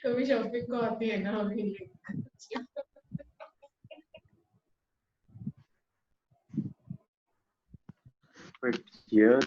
कभी शॉपिंग को आती है ना अभी ये। But here,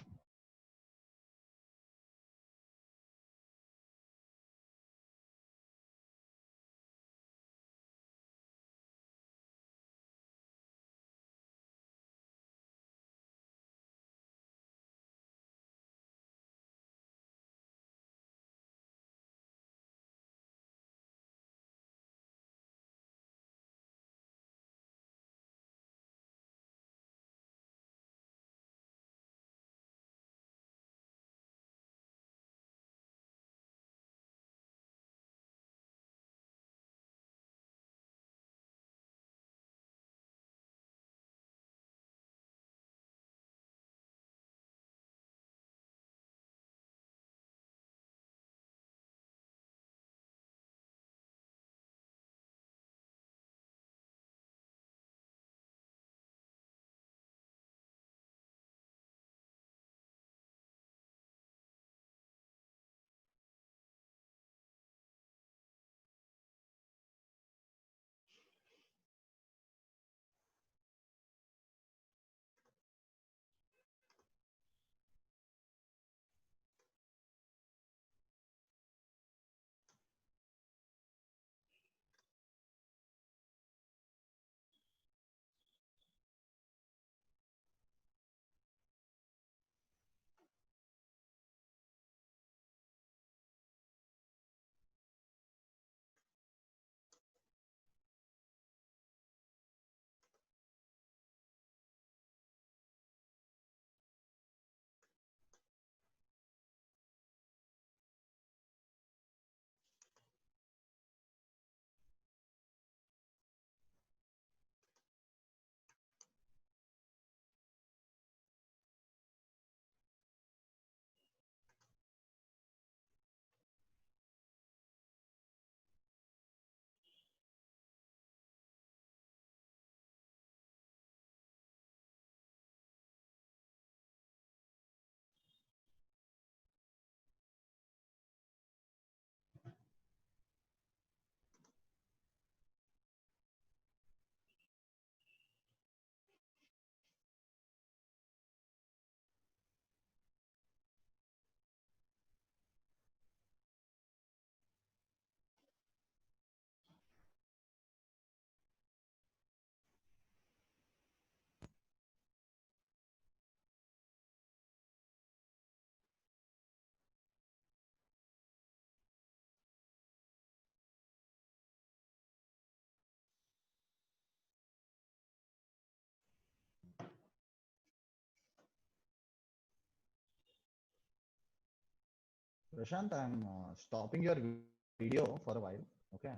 Prashant, I'm stopping your video for a while. Okay.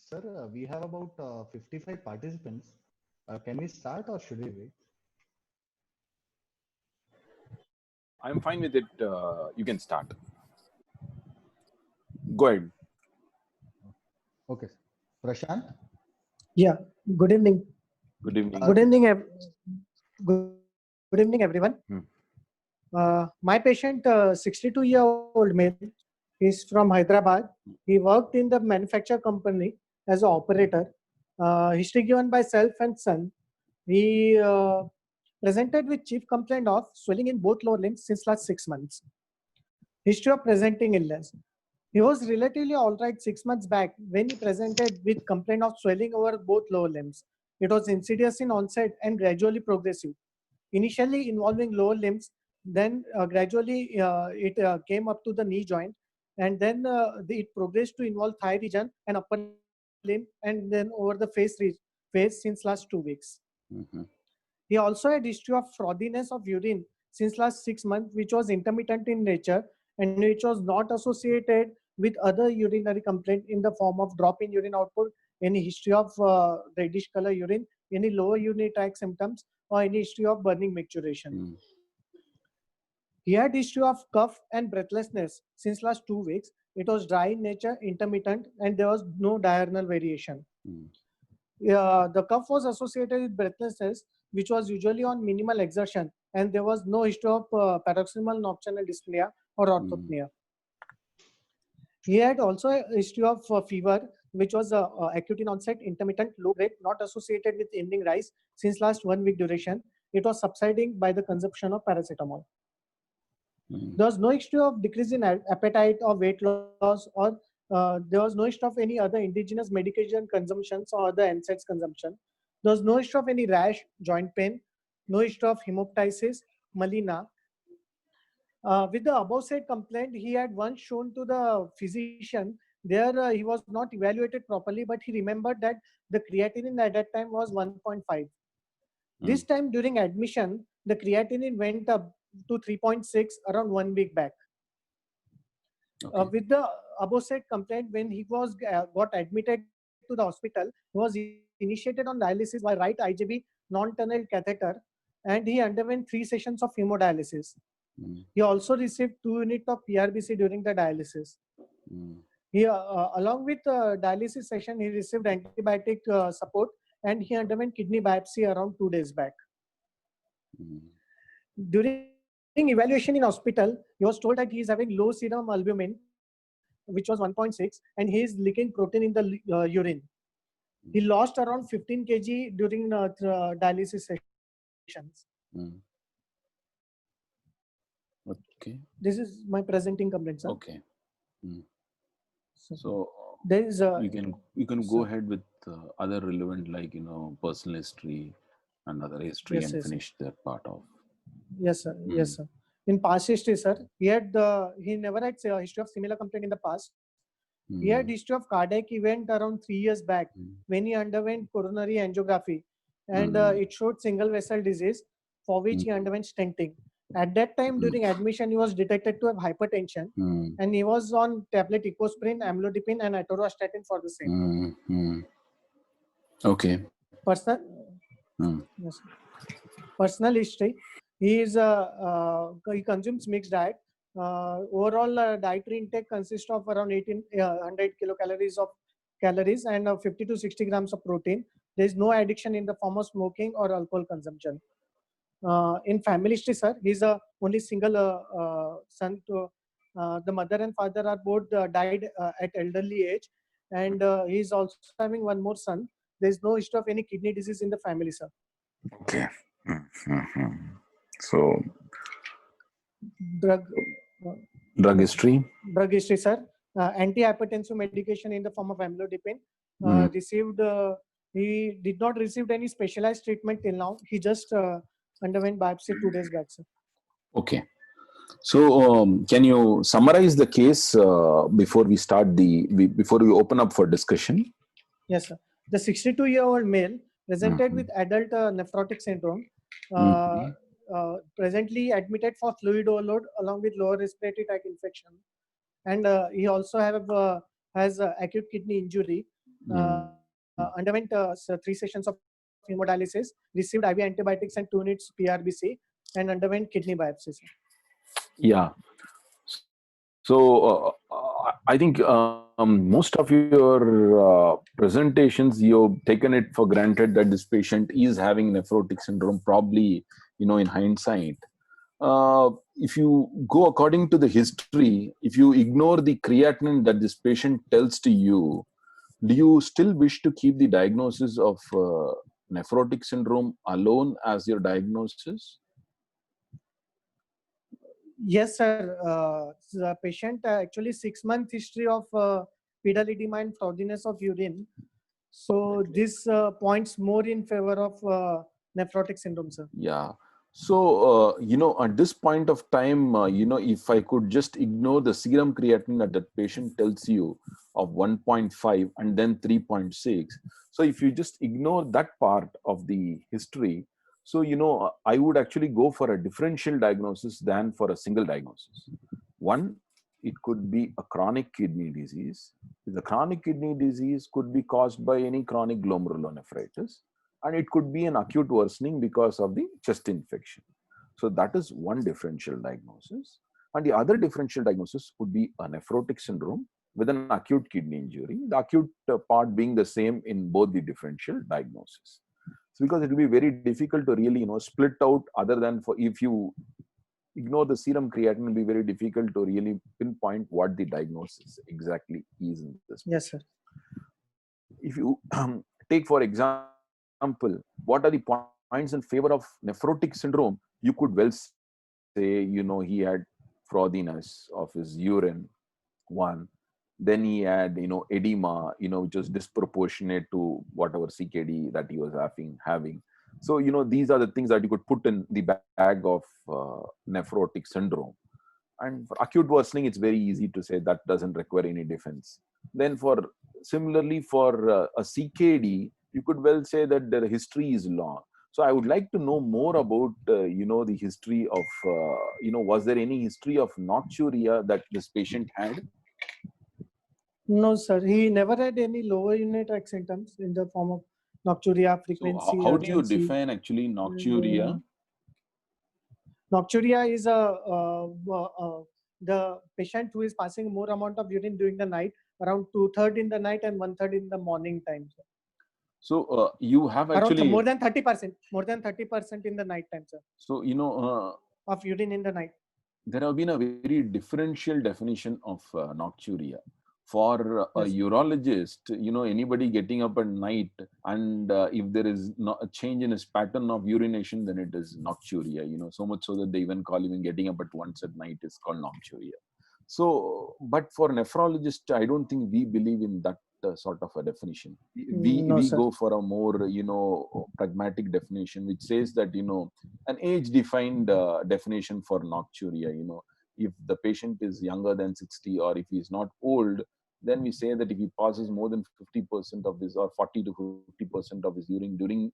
Sir, we have about 55 participants. Can we start or should we wait? I'm fine with it. You can start. Go ahead. Okay. Prashant? Yeah, good evening. Good evening. Good evening, good evening, everyone. My patient, 62-year-old male, is from Hyderabad. He worked in the manufacture company as an operator. History given by self and son. He presented with chief complaint of swelling in both lower limbs since last 6 months. History of presenting illness. He was relatively all right 6 months back when he presented with complaint of swelling over both lower limbs. It was insidious in onset and gradually progressive. Initially involving lower limbs, then gradually it came up to the knee joint, and then it progressed to involve thigh region and upper limb, and then over the face since last 2 weeks. Mhm. He also had history of frothiness of urine since last 6 months, which was intermittent in nature and which was not associated with other urinary complaint in the form of drop in urine output, any history of reddish color urine, any lower urinary tract symptoms, or any history of burning micturition. Mm. He had history of cough and breathlessness since last 2 weeks. It was dry in nature, intermittent, and there was no diurnal variation. Mm. The cough was associated with breathlessness, which was usually on minimal exertion, and there was no history of paroxysmal nocturnal dyspnea or orthopnea. He had also a history of fever, which was acute in onset, intermittent, low grade, not associated with evening rise since last 1 week duration. It was subsiding by the consumption of paracetamol. Mm. There was no history of decrease in appetite or weight loss, or there was no history of any other indigenous medication consumptions or other NSAIDs consumption. There was no history of any rash, joint pain, no history of hemoptysis, melena. With the above said complaint, he had once shown to the physician. There he was not evaluated properly, but he remembered that the creatinine at that time was 1.5. This time during admission, the creatinine went up to 3.6 around 1 week back. Okay. With the above said complaint, when he was got admitted to the hospital, he was initiated on dialysis by right IJB non-tunnel catheter, and he underwent 3 sessions of hemodialysis. Mm. He also received 2 units of PRBC during the dialysis. Mm. He, along with dialysis session, he received antibiotic support, and he underwent kidney biopsy around 2 days back. Mm. During evaluation in hospital, he was told that he is having low serum albumin, which was 1.6, and he is leaking protein in the urine. He lost around 15 kg during dialysis sessions. Mm. Okay. This is my presenting complaint, sir. Okay. Mm. So So there is you can go sir. ahead with other relevant, like personal history and other history, Yes, and yes, sir. finish that part off. Yes, sir. Yes, sir. In past history, sir, he never had a history of similar complaint in the past. He had history of cardiac event around 3 years back when he underwent coronary angiography, and it showed single vessel disease, for which he underwent stenting. At that time, during admission, he was detected to have hypertension, and he was on tablet ecosprin, amlodipine, and atorvastatin for the same. Okay. Personal, yes, sir. Personal history. He consumes mixed diet. Overall dietary intake consists of around 1,800 kilocalories of calories and 50 to 60 grams of protein. There is no addiction in the form of smoking or alcohol consumption. In family history, sir, he's a only single son. The mother and father are both died at elderly age, and he's also having one more son. There is no history of any kidney disease in the family, sir. Okay. So Drug history. drug history, sir. Antihypertensive medication in the form of amlodipine. Received. He did not receive any specialized treatment till now. He just underwent biopsy 2 days back, sir. Okay. So can you summarize the case before we start before we open up for discussion? Yes, sir. The 62-year-old male presented with adult nephrotic syndrome. Presently admitted for fluid overload along with lower respiratory tract infection, and he also has acute kidney injury. Underwent 3 sessions of hemodialysis, received IV antibiotics and 2 units PRBC, and underwent kidney biopsy. Sir. Yeah. So I think most of your presentations, you've taken it for granted that this patient is having nephrotic syndrome, probably, in hindsight. If you go according to the history, if you ignore the creatinine that this patient tells to you, do you still wish to keep the diagnosis of nephrotic syndrome alone as your diagnosis? Yes, sir. The patient actually 6-month history of pedal edema and frothiness of urine. So this points more in favor of nephrotic syndrome, sir. Yeah. So, at this point of time, if I could just ignore the serum creatinine that the patient tells you of 1.5 and then 3.6. So if you just ignore that part of the history, so, I would actually go for a differential diagnosis than for a single diagnosis. One, it could be a chronic kidney disease. The chronic kidney disease could be caused by any chronic glomerulonephritis, and it could be an acute worsening because of the chest infection. So that is one differential diagnosis. And the other differential diagnosis would be a nephrotic syndrome with an acute kidney injury, the acute part being the same in both the differential diagnosis. So because it will be very difficult to really, split out, other than for, if you ignore the serum creatinine, it will be very difficult to really pinpoint what the diagnosis exactly is in this. Yes, sir. If you take, for example, what are the points in favor of nephrotic syndrome, you could well say, he had frothiness of his urine, one. Then he had, edema, which was disproportionate to whatever CKD that he was having. So, these are the things that you could put in the bag of nephrotic syndrome. And for acute worsening, it's very easy to say that doesn't require any defense. Then similarly for a CKD, you could well say that the history is long. So I would like to know more about, the history of, was there any history of nocturia that this patient had? No, sir. He never had any lower unit tract symptoms in the form of nocturia, frequency. So how do you urgency. define actually nocturia? Nocturia is the patient who is passing more amount of urine during the night, around 2/3 in the night and 1/3 in the morning time. Sir. So you have actually around more than 30% in the night time, sir. So of urine in the night. There have been a very differential definition of nocturia. For a Yes. urologist, anybody getting up at night and if there is not a change in his pattern of urination, then it is nocturia. So much so that they even call even getting up at once at night is called nocturia. So, but for nephrologist, I don't think we believe in that sort of a definition. We go for a more pragmatic definition, which says that an age-defined definition for nocturia. If the patient is younger than 60 or if he is not old, then we say that if he passes more than 50% of his or 40 to 50% of his urine during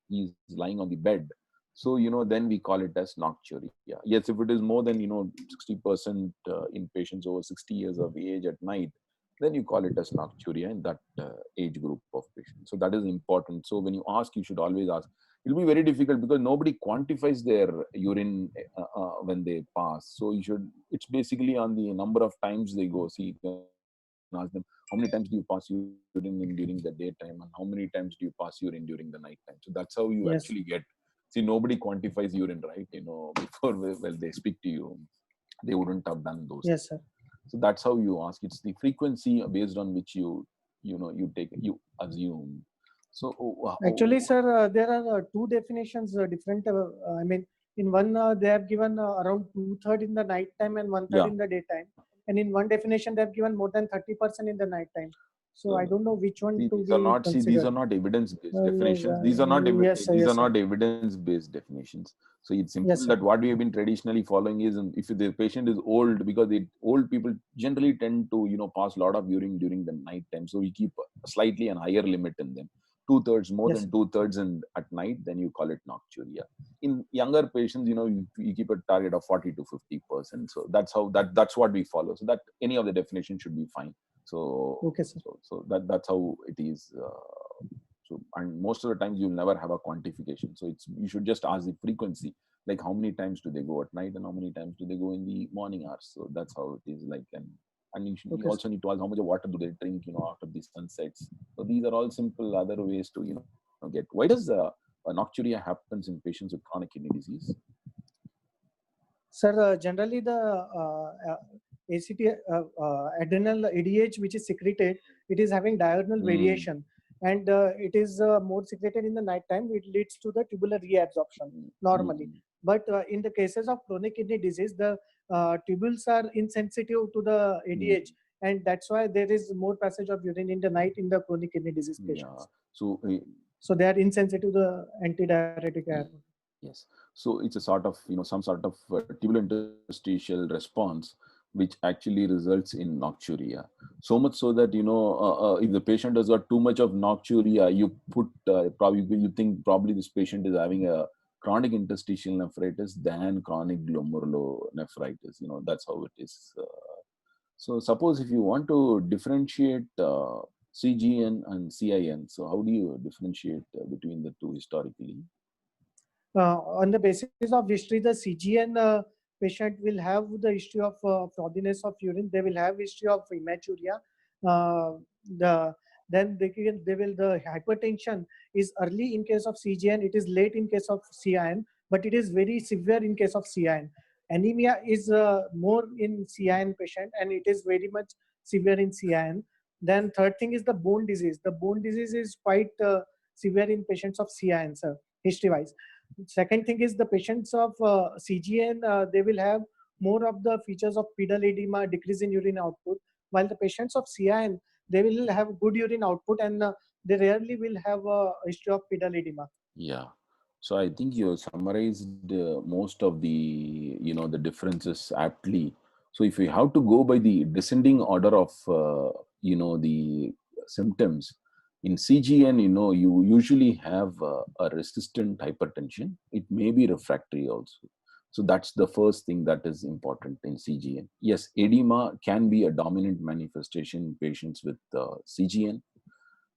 he's lying on the bed, so then we call it as nocturia. Yes, if it is more than 60% in patients over 60 years of age at night, then you call it as nocturia in that age group of patients. So that is important. So when you ask, you should always ask. It will be very difficult because nobody quantifies their urine when they pass. So it's basically on the number of times they go. See, you can ask them, how many times do you pass urine during the daytime and how many times do you pass urine during the nighttime? So that's how you actually get. See, nobody quantifies urine, right? Before they speak to you, they wouldn't have done those. Yes, sir. So that's how you ask. It's the frequency based on which you assume. So actually, sir, there are two definitions different. I mean, in one they have given around 2/3 in the night time and 1/3 in the daytime, and in one definition they have given more than 30% in the night time. So I don't know which one to these are not these are not evidence-based definitions. These are not not evidence-based definitions. So it's simple that what we have been traditionally following is, if the patient is old, because old people generally tend to pass a lot of urine during the night time. So we keep slightly a higher limit in them. 2/3, more than 2/3 at night, then you call it nocturia. In younger patients, you keep a target of 40 to 50%. So that's what we follow. So that any of the definition should be fine. So, Okay, sir. so that's how it is. So, and most of the times you'll never have a quantification. So you should just ask the frequency, like how many times do they go at night and how many times do they go in the morning hours. So that's how it is like. And you Okay, also need to ask how much of water do they drink, after the sunsets. So these are all simple other ways to, get. Why does nocturia happens in patients with chronic kidney disease? Sir, generally the ACT, adrenal ADH, which is secreted, it is having diurnal variation, and it is more secreted in the night time. It leads to the tubular reabsorption normally. But in the cases of chronic kidney disease, the tubules are insensitive to the ADH, and that's why there is more passage of urine in the night in the chronic kidney disease patients. Yeah. So they are insensitive to the antidiuretic hormone. Yes. So it's a sort of, some sort of tubular interstitial response, which actually results in nocturia. So much so that, if the patient has got too much of nocturia, you think probably this patient is having a chronic interstitial nephritis than chronic glomerulonephritis. That's how it is. So suppose if you want to differentiate CGN and CIN, so how do you differentiate between the two historically? On the basis of history, the CGN patient will have the history of frothiness of urine. They will have history of hematuria. The hypertension is early in case of CGN. It is late in case of CIN, but it is very severe in case of CIN. Anemia is more in CIN patient, and it is very much severe in CIN. Then third thing is the bone disease. The bone disease is quite severe in patients of CIN, sir, history-wise. Second thing is the patients of CGN, they will have more of the features of pedal edema, decrease in urine output, while the patients of CIN, they will have good urine output, and they rarely will have a history of pedal edema. Yeah. So I think you summarized most of the, the differences aptly. So if we have to go by the descending order of, the symptoms, in CGN, you usually have a resistant hypertension. It may be refractory also. So that's the first thing that is important in CGN. Yes, edema can be a dominant manifestation in patients with CGN.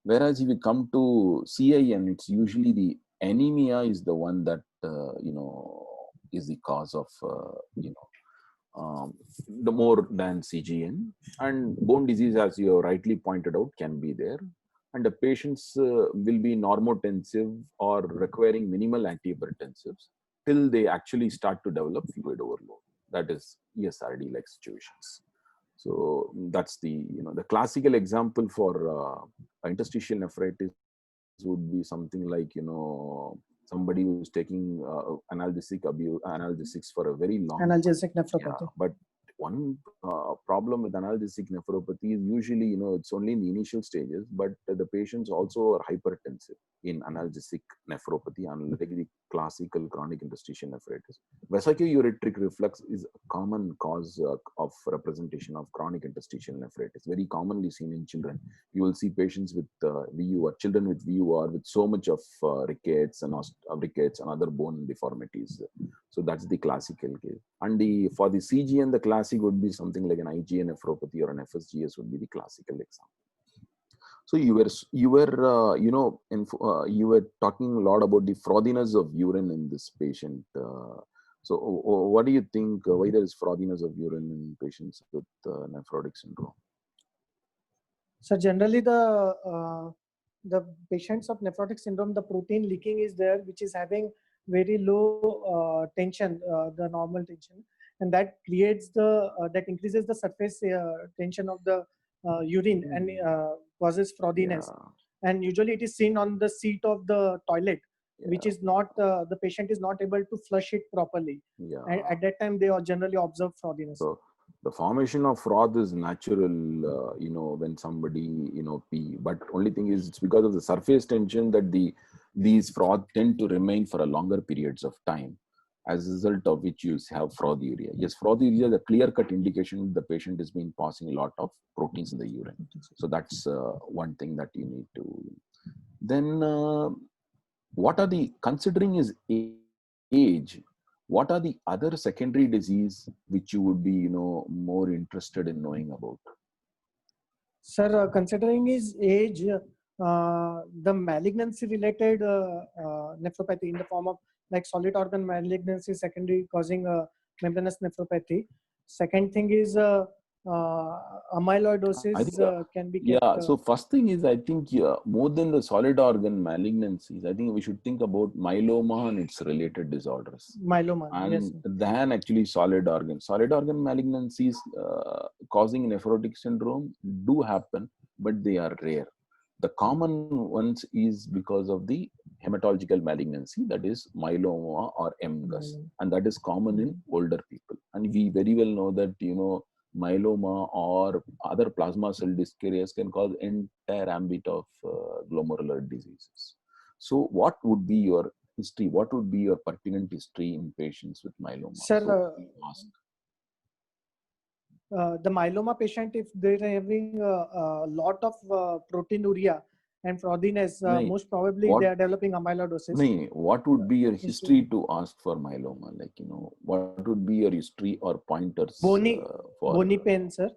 Whereas if we come to CIN, it's usually the anemia is the one that, is the cause of, the more than CGN. And bone disease, as you rightly pointed out, can be there. And the patients will be normotensive or requiring minimal antihypertensives till they actually start to develop fluid overload. That is ESRD-like situations. So that's the classical example for interstitial nephritis would be something like somebody who's taking analgesics for a very long Analgesic time. nephropathy. Yeah, but one problem with analgesic nephropathy is usually it's only in the initial stages, but the patients also are hypertensive in analgesic nephropathy, unlike the classical chronic interstitial nephritis. Vesicular-ureteric reflux is a common cause of representation of chronic interstitial nephritis, very commonly seen in children. You will see patients with VU or children with VUR with so much of rickets and other bone deformities. So that's the classical case. And for the CGN, the classic would be something like an IgA nephropathy or an FSGS would be the classical example. So you were talking a lot about the frothiness of urine in this patient. So what do you think? Why there is frothiness of urine in patients with nephrotic syndrome? So generally, the patients of nephrotic syndrome, the protein leaking is there, which is having very low tension, the normal tension, and that creates that increases the surface tension of the urine and causes frothiness. Yeah. And usually it is seen on the seat of the toilet, which Yeah. is not the patient is not able to flush it properly. Yeah. And at that time, they are generally observe frothiness. So the formation of froth is natural, when somebody, pee. But only thing is, it's because of the surface tension that these froth tend to remain for a longer periods of time, as a result of which you have frothuria. Yes, frothuria is a clear-cut indication the patient has been passing a lot of proteins in the urine. So that's one thing that you need to. Then, what are considering his age? What are the other secondary disease which you would be, more interested in knowing about? Sir, considering his age, the malignancy related nephropathy in the form of like solid organ malignancy secondary causing membranous nephropathy. Second thing is amyloidosis I think, can be yeah. kept, So first thing is, I think, yeah, more than the solid organ malignancies, I think we should think about myeloma and its related disorders, myeloma. Yes, and sir. than actually solid organ. Solid organ malignancies causing nephrotic syndrome do happen, but they are rare. The common ones is because of the hematological malignancy, that is myeloma or MGUS, Myeloma. and that is common in older people. And we very well know that, myeloma or other plasma cell dyscarrias can cause entire ambit of glomerular diseases. So what would be your history? What would be your pertinent history in patients with myeloma? Sir, So ask. The myeloma patient, if they're having a lot of proteinuria and frothiness, Nahin, most probably what- they are developing amyloidosis. Nahin, what would be your Yes, sir. history to ask for myeloma? Like, what would be your history or pointers Bony, for bony pain, sir.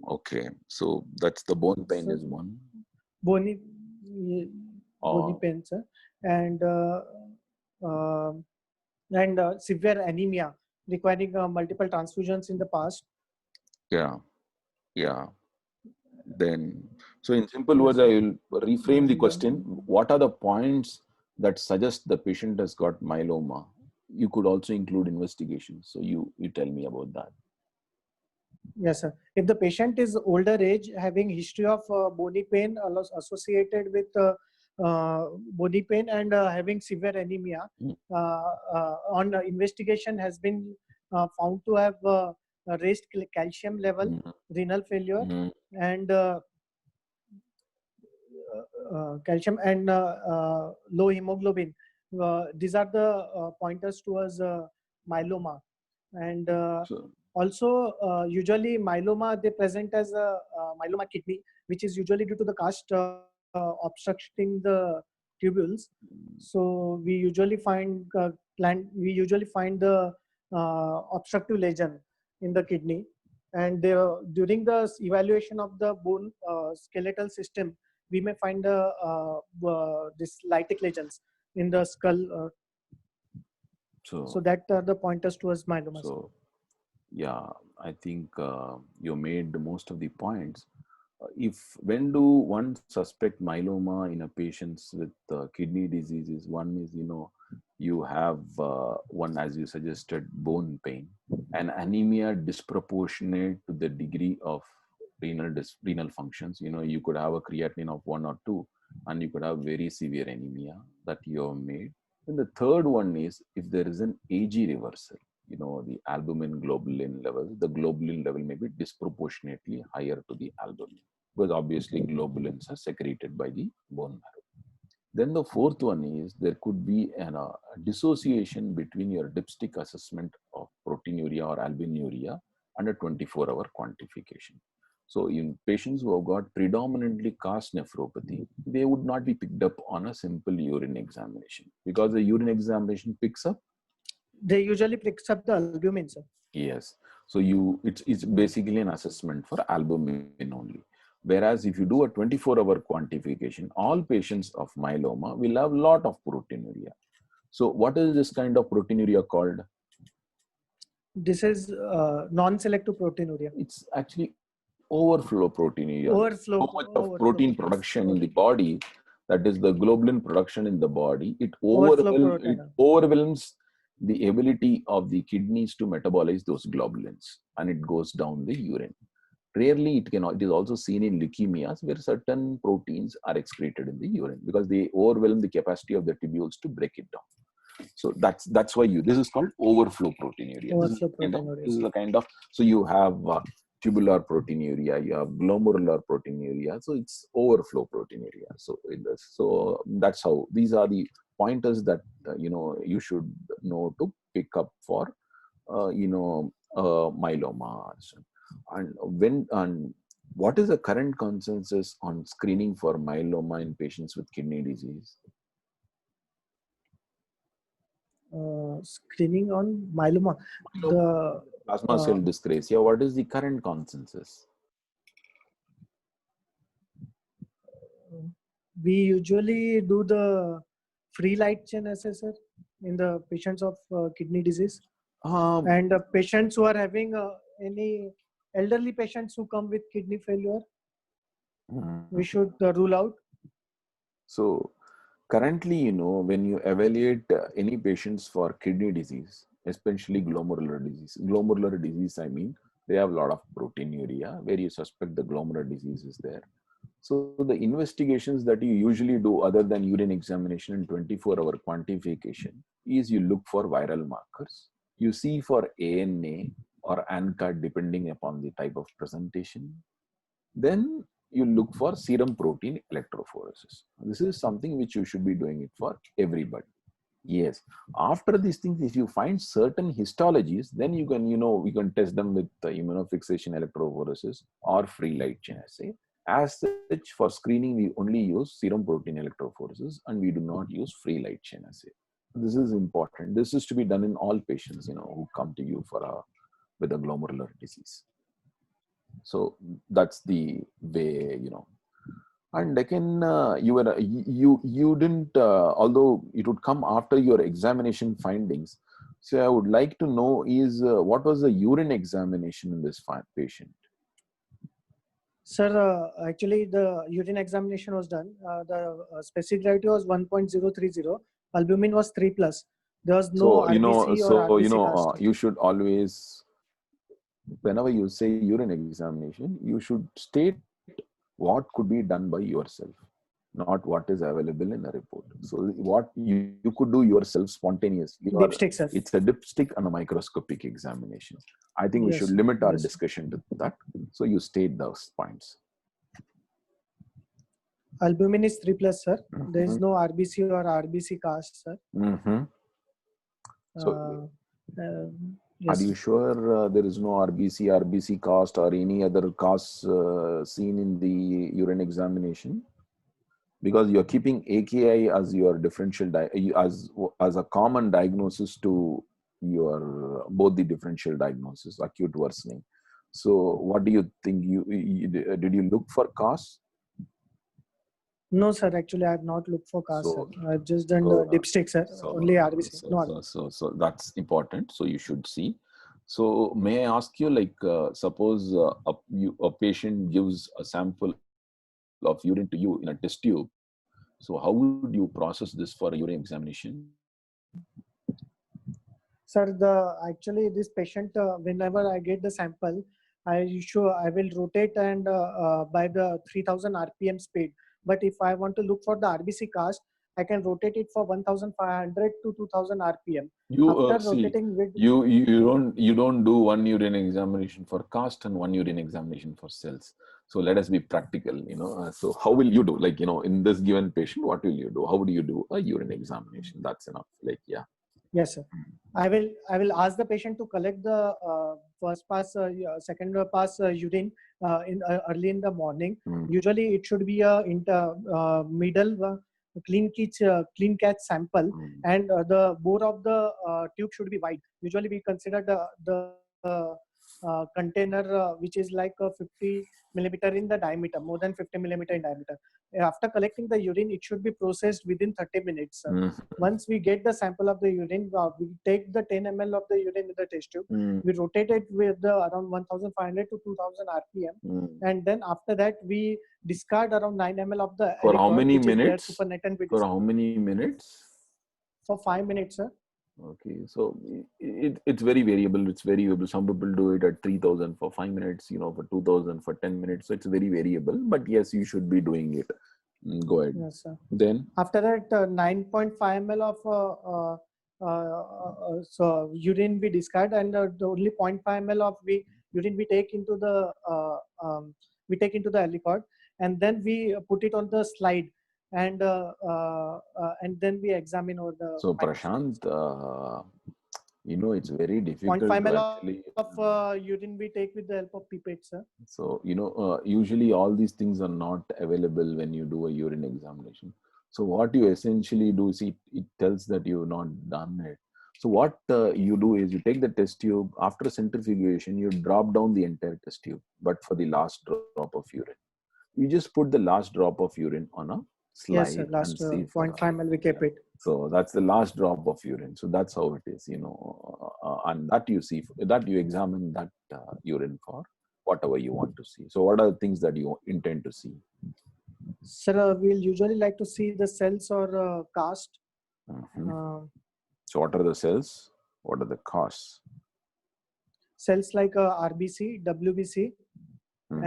Okay, so that's the bone pain So, is one. bony, bony Or pain, sir, and uh, severe anemia requiring multiple transfusions in the past. yeah, yeah. Then, so in simple Yes, words, I sir. will reframe the And, question. What are the points that suggest the patient has got myeloma? You could also include investigation. So you tell me about that. yes, sir. If the patient is older age, having history of bony pain associated with bony pain and having severe anemia, Mm. on investigation has been found to have raised calcium level, Mhm, renal failure, mhm, and calcium and low hemoglobin. These are the pointers towards myeloma. And So, also, usually myeloma, they present as a myeloma kidney, which is usually due to the cast obstructing the tubules. So we usually find the obstructive lesion in the kidney, and during the evaluation of the bone skeletal system, we may find this lytic lesions in the skull. So so, that are the pointers towards myeloma. so, yeah, I think you made most of the points. If when do one suspect myeloma in a patients with kidney diseases? One is, you have one, as you suggested, bone pain, and anemia disproportionate to the degree of renal functions. You could have a creatinine of 1 or 2, and you could have very severe anemia that you have made. And the third one is if there is an AG reversal, the albumin globulin level, the globulin level may be disproportionately higher to the albumin, because obviously globulins are secreted by the bone marrow. Then the fourth one is there could be a dissociation between your dipstick assessment of proteinuria or albuminuria and a 24-hour quantification. So in patients who have got predominantly cast nephropathy, they would not be picked up on a simple urine examination, because the urine examination picks up. They usually picks up the albumin, sir. Yes. So it's basically an assessment for albumin only. Whereas if you do a 24-hour quantification, all patients of myeloma will have a lot of proteinuria. So what is this kind of proteinuria called? This is non-selective proteinuria. It's actually overflow proteinuria. Overflow. So much of protein production in the body, that is the globulin production in the body, it protein. overwhelms the ability of the kidneys to metabolize those globulins, and it goes down the urine. Rarely it is also seen in leukemias, where certain proteins are excreted in the urine because they overwhelm the capacity of the tubules to break it down. So that's why this is called overflow proteinuria. Overflow This is a kind of, so you have tubular proteinuria, you have glomerular proteinuria, so it's overflow proteinuria. So that's how, these are the pointers that you should know to pick up for myeloma. And what is the current consensus on screening for myeloma in patients with kidney disease? Screening on myeloma. Plasma cell dyscrasia. What is the current consensus? We usually do the free light chain assessor in the patients of kidney disease and patients who are having any elderly patients who come with kidney failure. We should rule out. So currently, when you evaluate any patients for kidney disease, especially glomerular disease, I mean, they have a lot of proteinuria where you suspect the glomerular disease is there. So the investigations that you usually do other than urine examination and 24-hour quantification is you look for viral markers. You see for ANA or ANCA depending upon the type of presentation. Then you look for serum protein electrophoresis. This is something which you should be doing it for everybody. Yes. After these things, if you find certain histologies, then you can, we can test them with immunofixation electrophoresis or free light chain assay. As such, for screening, we only use serum protein electrophoresis and we do not use free light chain assay. This is important. This is to be done in all patients, who come to you with a glomerular disease. So that's the way, And again, you didn't, although it would come after your examination findings. So I would like to know is what was the urine examination in this patient? Sir, actually the urine examination was done. The specific gravity was 1.030. Albumin was 3+. There was no RBC or RBC cast. You should always, whenever you say urine examination, you should state what could be done by yourself, not what is available in a report. So what you could do yourself spontaneously. Dipstick, sir. It's a dipstick and a microscopic examination. I think we should limit our discussion to that. So you state those points. Albumin is 3+, sir. There is no RBC or RBC cast, sir. So, yes. Are you sure there is no RBC cast or any other casts seen in the urine examination? Because you're keeping AKI as your differential as a common diagnosis to your both the differential diagnosis, acute worsening. So, what do you think? Did you look for casts? No, sir. Actually, I have not looked for cast. So, I've just done the dipstick, sir. Only RBC. So that's important. So you should see. So may I ask you, like, suppose a patient gives a sample of urine to you in a test tube. So how would you process this for a urine examination? Sir, actually this patient, whenever I get the sample, I will rotate and by the 3000 RPM speed. But if I want to look for the RBC cast, I can rotate it for 1500 to 2000 RPM. You don't do one urine examination for cast and one urine examination for cells. So let us be practical, So how will you do? Like, in this given patient, what will you do? How would you do a urine examination? That's enough. Like, yeah. Yes, sir. I will ask the patient to collect the first pass, second pass urine early in the morning. Usually it should be a middle clean catch sample, and the bore of the tube should be wide. Usually we consider the container which is like 50 millimeter in the diameter, more than 50 millimeter in diameter. After collecting the urine, it should be processed within 30 minutes. Once we get the sample of the urine, we take the 10 ml of the urine in the test tube. We rotate it with around 1500 to 2000 RPM. And then after that, we discard around 9 ml of the For how many minutes? For how many minutes? For 5 minutes, sir. Okay, so it's very variable. It's variable. Some people do it at 3000 for 5 minutes, for 2000 for 10 minutes. So it's very variable. But yes, you should be doing it. Go ahead. Yes, sir. Then after that, 9.5 ml of so urine we discard, and the only 0.5 ml of urine we take into the aliquot, and then we put it on the slide. And then we examine over the. So Prashant, it's very difficult. 0.5 ml actually, of urine we take with the help of pipette, sir. So usually all these things are not available when you do a urine examination. So what you essentially do is it tells that you've not done it. So what you do is you take the test tube, after centrifugation, you drop down the entire test tube, but for the last drop of urine. You just put the last drop of urine on a Yes, sir. slide Last and see for 0.5 ml we kept it. so that's the last drop of urine. So that's how it is, and that you see, that you examine that urine for whatever you want to see. So what are the things that you intend to see? Sir, we'll usually like to see the cells or cast. Mhm. Uh, So what are the cells? What are the casts? cells like RBC, WBC,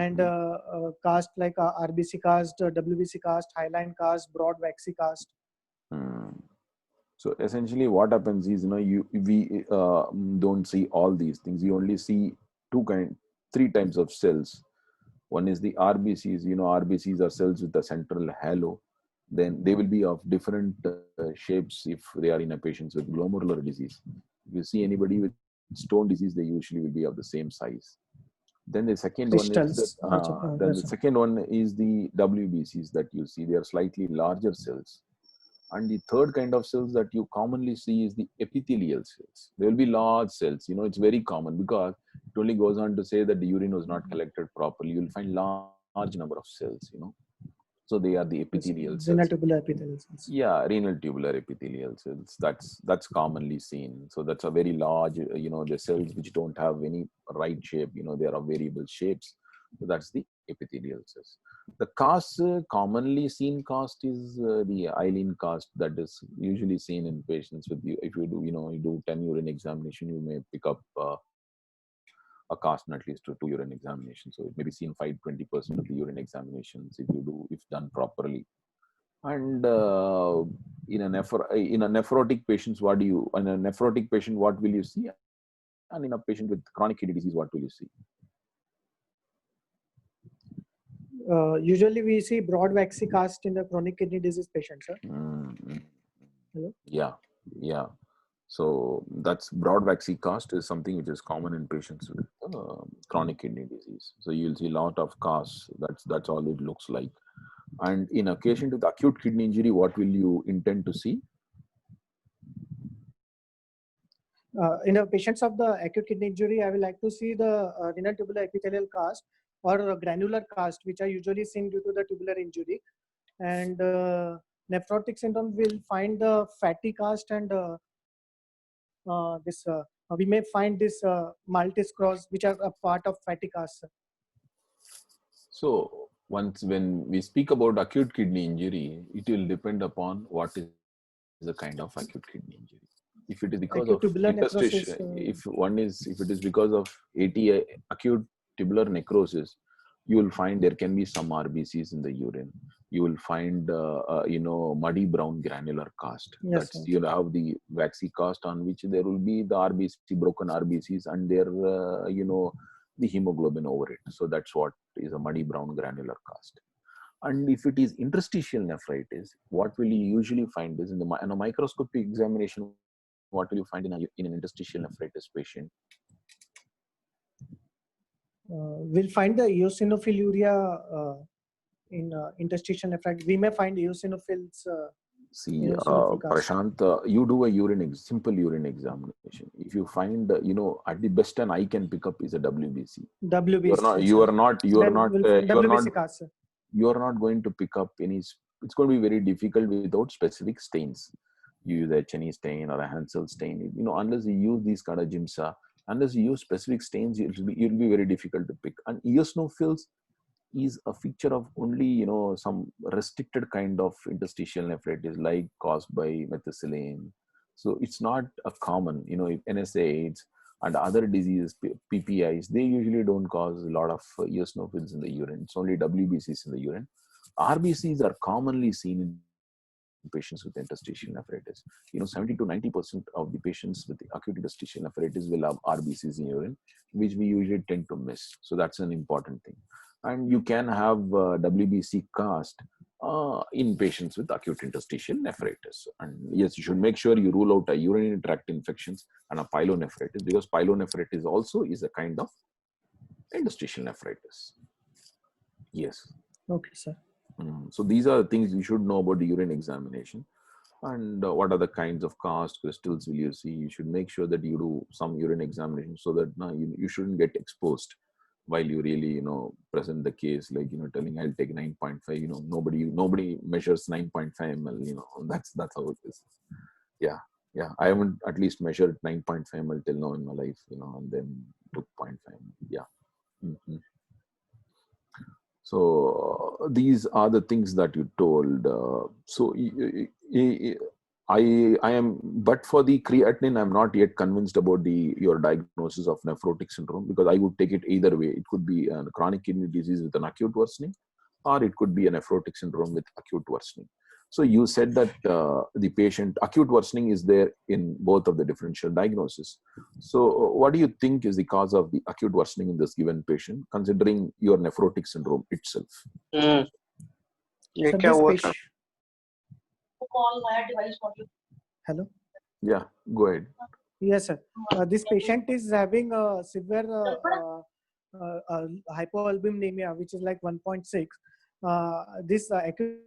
and Mhm. cast like RBC cast, WBC cast, highline cast, broad waxy cast. Hmm. So essentially, what happens is, we don't see all these things. You only see three types of cells. One is the RBCs. RBCs are cells with a central halo. Then they will be of different shapes if they are in a patient with glomerular disease. If you see anybody with stone disease, they usually will be of the same size. Then the second one is that Crystals. then Yes, the sir. second one is the WBCs that you see. They are slightly larger cells. And the third kind of cells that you commonly see is the epithelial cells. There will be large cells. It's very common because it only goes on to say that the urine was not collected properly. You'll find large number of cells. So they are the Yes, sir. epithelial Renal cells. tubular epithelial cells. Yeah, renal tubular epithelial cells. That's commonly seen. So that's a very large, the cells which don't have any right shape. They are of variable shapes. So that's the epithelial cells. The cast, commonly seen cast is the Eileen cast that is usually seen in patients with you. If you do, you do 10 urine examination, you may pick up a cast in at least two urine examinations. So it may be seen 5-20% of the urine examinations if done properly. And in a nephrotic patients, what will you see? And in a patient with chronic kidney disease, what will you see? Usually we see broad waxy cast in the chronic kidney disease patients, sir. Mm, Hello? yeah. So that's broad waxy cast is something which is common in patients with chronic kidney disease. So you'll see a lot of casts. That's all it looks like. And in a patient with acute kidney injury, what will you intend to see? In the patients of the acute kidney injury, I will like to see the renal tubular epithelial cast or granular cast, which are usually seen due to the tubular injury. And nephrotic syndrome will find the fatty cast and we may find this Maltese cross, which are a part of fatty cast. So when we speak about acute kidney injury, it will depend upon what is the kind of acute kidney injury. If it is because Acute of tubular necrosis. interstitial, if it is because of ATI, acute tubular necrosis, you will find there can be some RBCs in the urine. You will find muddy brown granular cast. Yes, That's sir. you'll have the waxy cast on which there will be the broken RBCs, and there the hemoglobin over it. So that's what is a muddy brown granular cast. And if it is interstitial nephritis, what will you usually find is in a microscopic examination, what will you find in an interstitial nephritis patient? We'll find the eosinophiluria in interstitial nephritis. We may find eosinophils. See, Eosinophil cast. Prashant, you do a simple urine examination. If you find, at the best an eye can pick up is a WBC. WBC. You are not WBC cast, sir. you are not going to pick up any. It's going to be very difficult without specific stains. You use a Cheney stain or a Hansel stain. Unless you use these kind of GIMSA, unless you use specific stains, it'll be very difficult to pick. And eosinophils is a feature of only some restricted kind of interstitial nephritis, like caused by methicillin. So it's not a common. If NSAIDs and other diseases, PPIs, they usually don't cause a lot of eosinophils in the urine. It's only WBCs in the urine. RBCs are commonly seen in patients with interstitial nephritis. 70 to 90% of the patients with acute interstitial nephritis will have RBCs in urine, which we usually tend to miss. So that's an important thing. And you can have WBC cast in patients with acute interstitial nephritis. And yes, you should make sure you rule out a urinary tract infections and a pyelonephritis, because pyelonephritis also is a kind of interstitial nephritis. Yes. Okay, sir. So these are the things you should know about the urine examination. And what are the kinds of cast crystals will you see? You should make sure that you do some urine examination so that you shouldn't get exposed. while you really, present the case, like, telling I'll take 9.5, nobody measures 9.5 ml, that's how it is. Yeah. Yeah. I haven't at least measured 9.5 ml till now in my life, and then took 0.5 ml. Yeah. Mhm. So these are the things that you told. So I am, but for the creatinine, I'm not yet convinced about your diagnosis of nephrotic syndrome, because I would take it either way. It could be a chronic kidney disease with an acute worsening, or it could be a nephrotic syndrome with acute worsening. So you said that the patient acute worsening is there in both of the differential diagnosis. So what do you think is the cause of the acute worsening in this given patient, considering your nephrotic syndrome itself? ये So क्या this हुआ patient. Hello. Yeah, go ahead. Yes, sir. This patient is having a severe hypoalbuminemia, which is like 1.6. This acute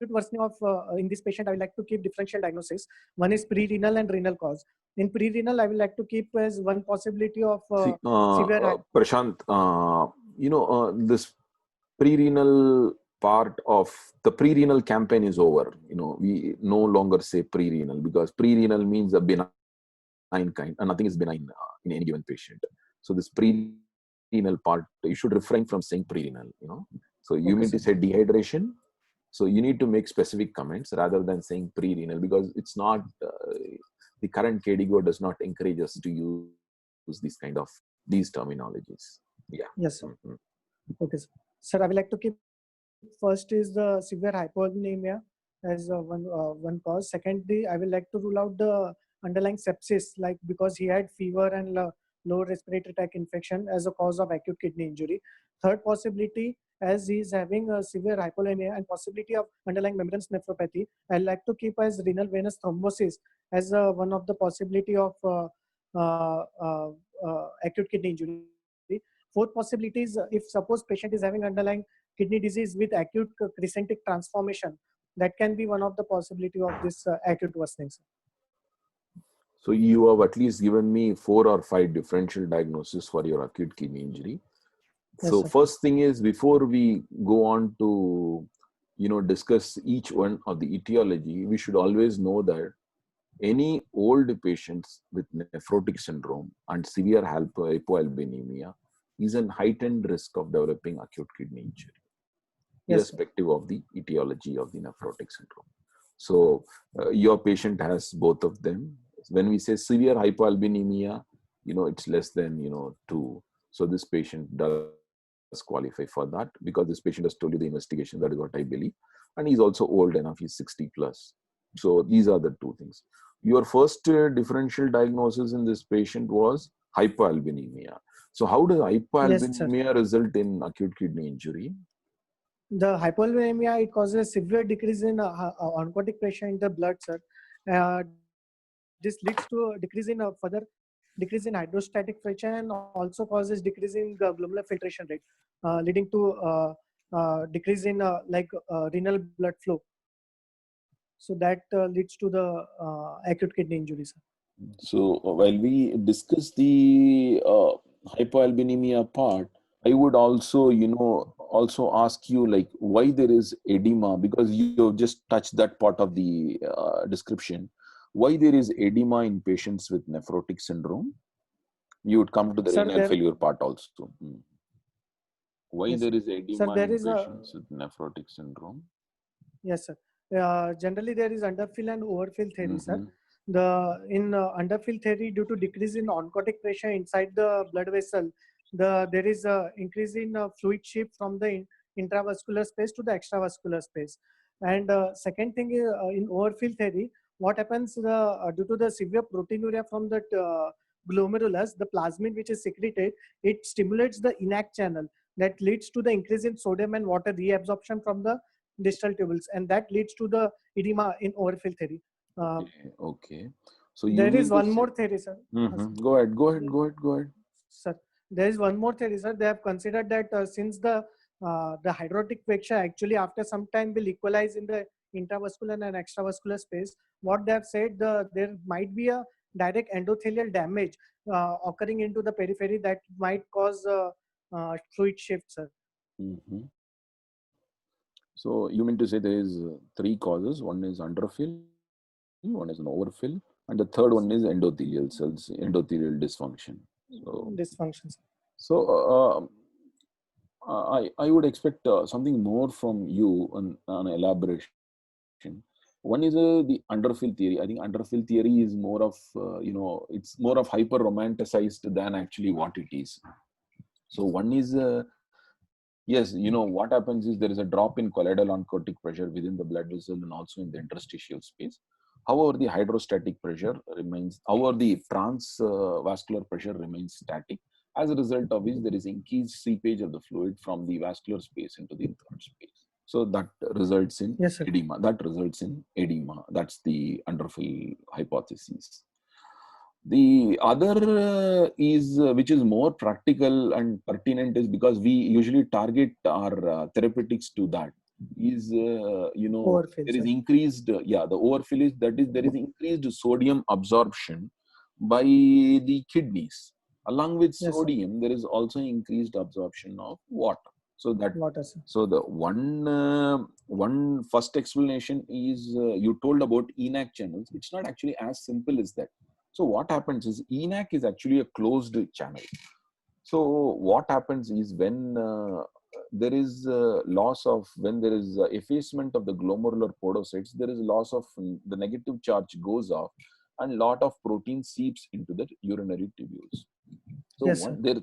worsening of in this patient, I would like to keep differential diagnosis. One is pre-renal and renal cause. In pre-renal, I would like to keep as one possibility of severe. Prashant, this pre-renal part of the pre-renal campaign is over. We no longer say pre-renal, because pre-renal means a benign kind, and nothing is benign in any given patient. So this pre-renal part, you should refrain from saying pre-renal. So you mean to say dehydration. So you need to make specific comments rather than saying pre-renal, because it's not the current KDIGO does not encourage us to use these terminologies. Yeah. Yes, sir. Okay, sir. Sir, I would like to keep first is the severe hypoalbuminemia as one cause. Secondly, I would like to rule out the underlying sepsis, like because he had fever and lower respiratory tract infection as a cause of acute kidney injury. Third possibility, as he is having a severe hypolemia and possibility of underlying membranous nephropathy, I like to keep as renal venous thrombosis as one of the possibility of acute kidney injury. Fourth possibility is if suppose patient is having underlying kidney disease with acute crescentic transformation, that can be one of the possibility of this acute worsening. So you have at least given me 4 or 5 differential diagnoses for your acute kidney injury. Yes, so sir. First thing is, before we go on to discuss each one of the etiology, we should always know that any old patients with nephrotic syndrome and severe hypoalbuminemia is a heightened risk of developing acute kidney injury, Yes, irrespective of the etiology of the nephrotic syndrome. So your patient has both of them. When we say severe hypoalbuminemia, it's less than 2. So this patient does qualify for that, because this patient has told you the investigation. That is what I believe, and he's also old enough. He's 60 plus. So these are the 2 things. Your first differential diagnosis in this patient was hypoalbuminemia. So how does hypoalbuminemia result in acute kidney injury? The hypoalbuminemia, it causes severe decrease in oncotic pressure in the blood, sir. This leads to a decrease in further decrease in hydrostatic friction, and also causes decrease in glomerular filtration rate, leading to decrease in renal blood flow. So that leads to the acute kidney injuries. So while we discuss the hypoalbuminemia part, I would also, also ask you, like, why there is edema, because you just touched that part of the description. Why there is edema in patients with nephrotic syndrome? You would come to the renal failure part also. Why yes, there is edema sir, there in is patients with nephrotic syndrome? Yes, sir. Generally, there is underfill and overfill theory, sir. In underfill theory, due to decrease in oncotic pressure inside the blood vessel, there is a increase in fluid shift from the intravascular space to the extravascular space. And second thing is in overfill theory, what happens due to the severe proteinuria from the glomerulus, the plasmin which is secreted, it stimulates the ENaC channel that leads to the increase in sodium and water reabsorption from the distal tubules, and that leads to the edema in overfill theory. Okay. So there is one more theory, sir. Go ahead. Sir, there is one more theory, sir. They have considered that since the hydrotic pressure actually after some time will equalize in the intravascular and extravascular space, what they have said, there might be a direct endothelial damage occurring into the periphery that might cause fluid shift, sir. Mhm. So you mean to say there is three causes? One is underfill, one is an overfill, and the third one is endothelial cells, endothelial dysfunction. So, Dysfunctions. I would expect something more from you on elaboration. One is the underfill theory. I think underfill theory is more of it's more of hyper romanticized than actually what it is. So one is yes, what happens is there is a drop in colloidal oncotic pressure within the blood vessel and also in the interstitial space. However, the hydrostatic pressure remains, however, the transvascular pressure remains static, as a result of which there is increased seepage of the fluid from the vascular space into the third space. So that results in Yes, sir. edema. That's the underfill hypothesis. The other is which is more practical and pertinent is because we usually target our therapeutics to that is Overfill, there is sir. increased the overfill is that is there is increased sodium absorption by the kidneys. Along with Yes, sir. sodium, there is also increased absorption of water. So that Water, sir. so the one first explanation is you told about ENaC channels. It's not actually as simple as that. So what happens is ENaC is actually a closed channel. So what happens is when there is loss of, when there is effacement of the glomerular podocytes, there is loss of the negative charge goes off and lot of protein seeps into the urinary tubules. So Yes, sir. the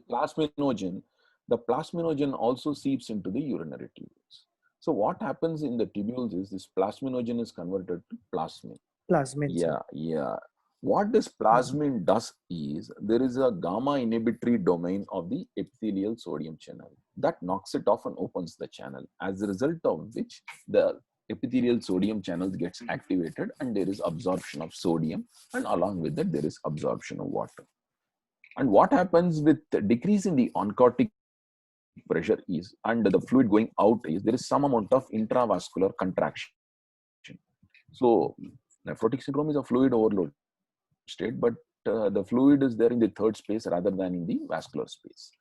plasminogen also seeps into the urinary tubules. So what happens in the tubules is this plasminogen is converted to plasmin. Plasmid, sir. Yeah. What this plasmin does is there is a gamma inhibitory domain of the epithelial sodium channel that knocks it off and opens the channel, as a result of which the epithelial sodium channel gets activated and there is absorption of sodium, and along with that there is absorption of water. And what happens with the decrease in the oncotic pressure is, and the fluid going out is, there is some amount of intravascular contraction. So nephrotic syndrome is a fluid overload state, but the fluid is there in the third space rather than in the vascular space.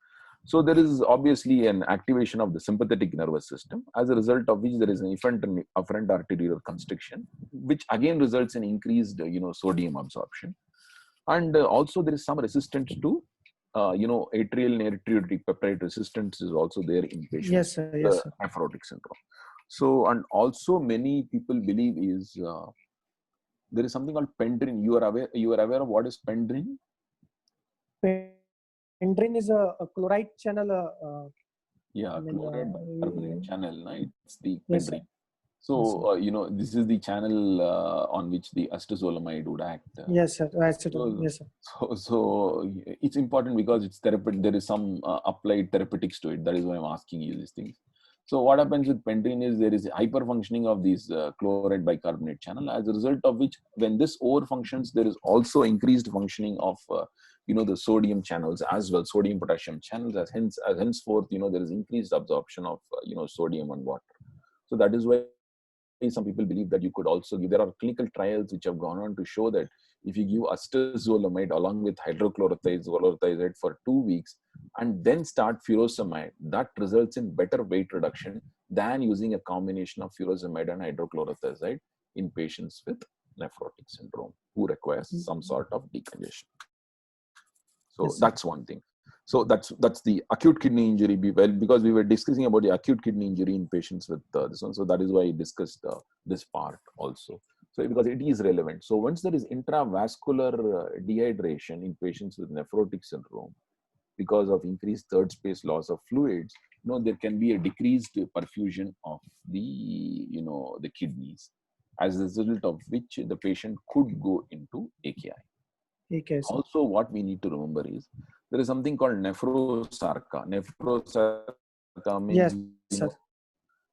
So there is obviously an activation of the sympathetic nervous system, as a result of which there is an afferent arterial constriction, which again results in increased sodium absorption. And also there is some resistance to atrial natriuretic peptide resistance is also there in patients Yes, sir. with Yes, sir. nephrotic syndrome. So, and also many people believe is there is something called pendrin. You are aware of what is pendrin? Pendrin is a chloride channel. Yeah, I mean, chloride bicarbonate channel. It's the yes, sir. pendrin. So this is the channel on which the acetazolamide would act. Yes, sir. Acetone. Yes, sir. So it's important because it's therapeutic. There is some applied therapeutics to it. That is why I'm asking you these things. So what happens with pendrin is there is hyperfunctioning of these chloride bicarbonate channel, as a result of which, when this overfunctions, there is also increased functioning of the sodium channels as well, sodium potassium channels. As henceforth, there is increased absorption of sodium and water. So that is why some people believe that you could also give, there are clinical trials which have gone on to show that if you give acetazolamide along with hydrochlorothiazide for 2 weeks and then start furosemide, that results in better weight reduction than using a combination of furosemide and hydrochlorothiazide in patients with nephrotic syndrome who requires some sort of decongestion. So Yes, sir. that's one thing. So that's the acute kidney injury. Because we were discussing about the acute kidney injury in patients with this one. So that is why I discussed this part also. So because it is relevant. So once there is intravascular dehydration in patients with nephrotic syndrome, because of increased third space loss of fluids, there can be a decreased perfusion of the the kidneys, as a result of which the patient could go into AKI. Okay, sir. Also, what we need to remember is there is something called nephrosarca. Nephrosarca means, Yes, sir.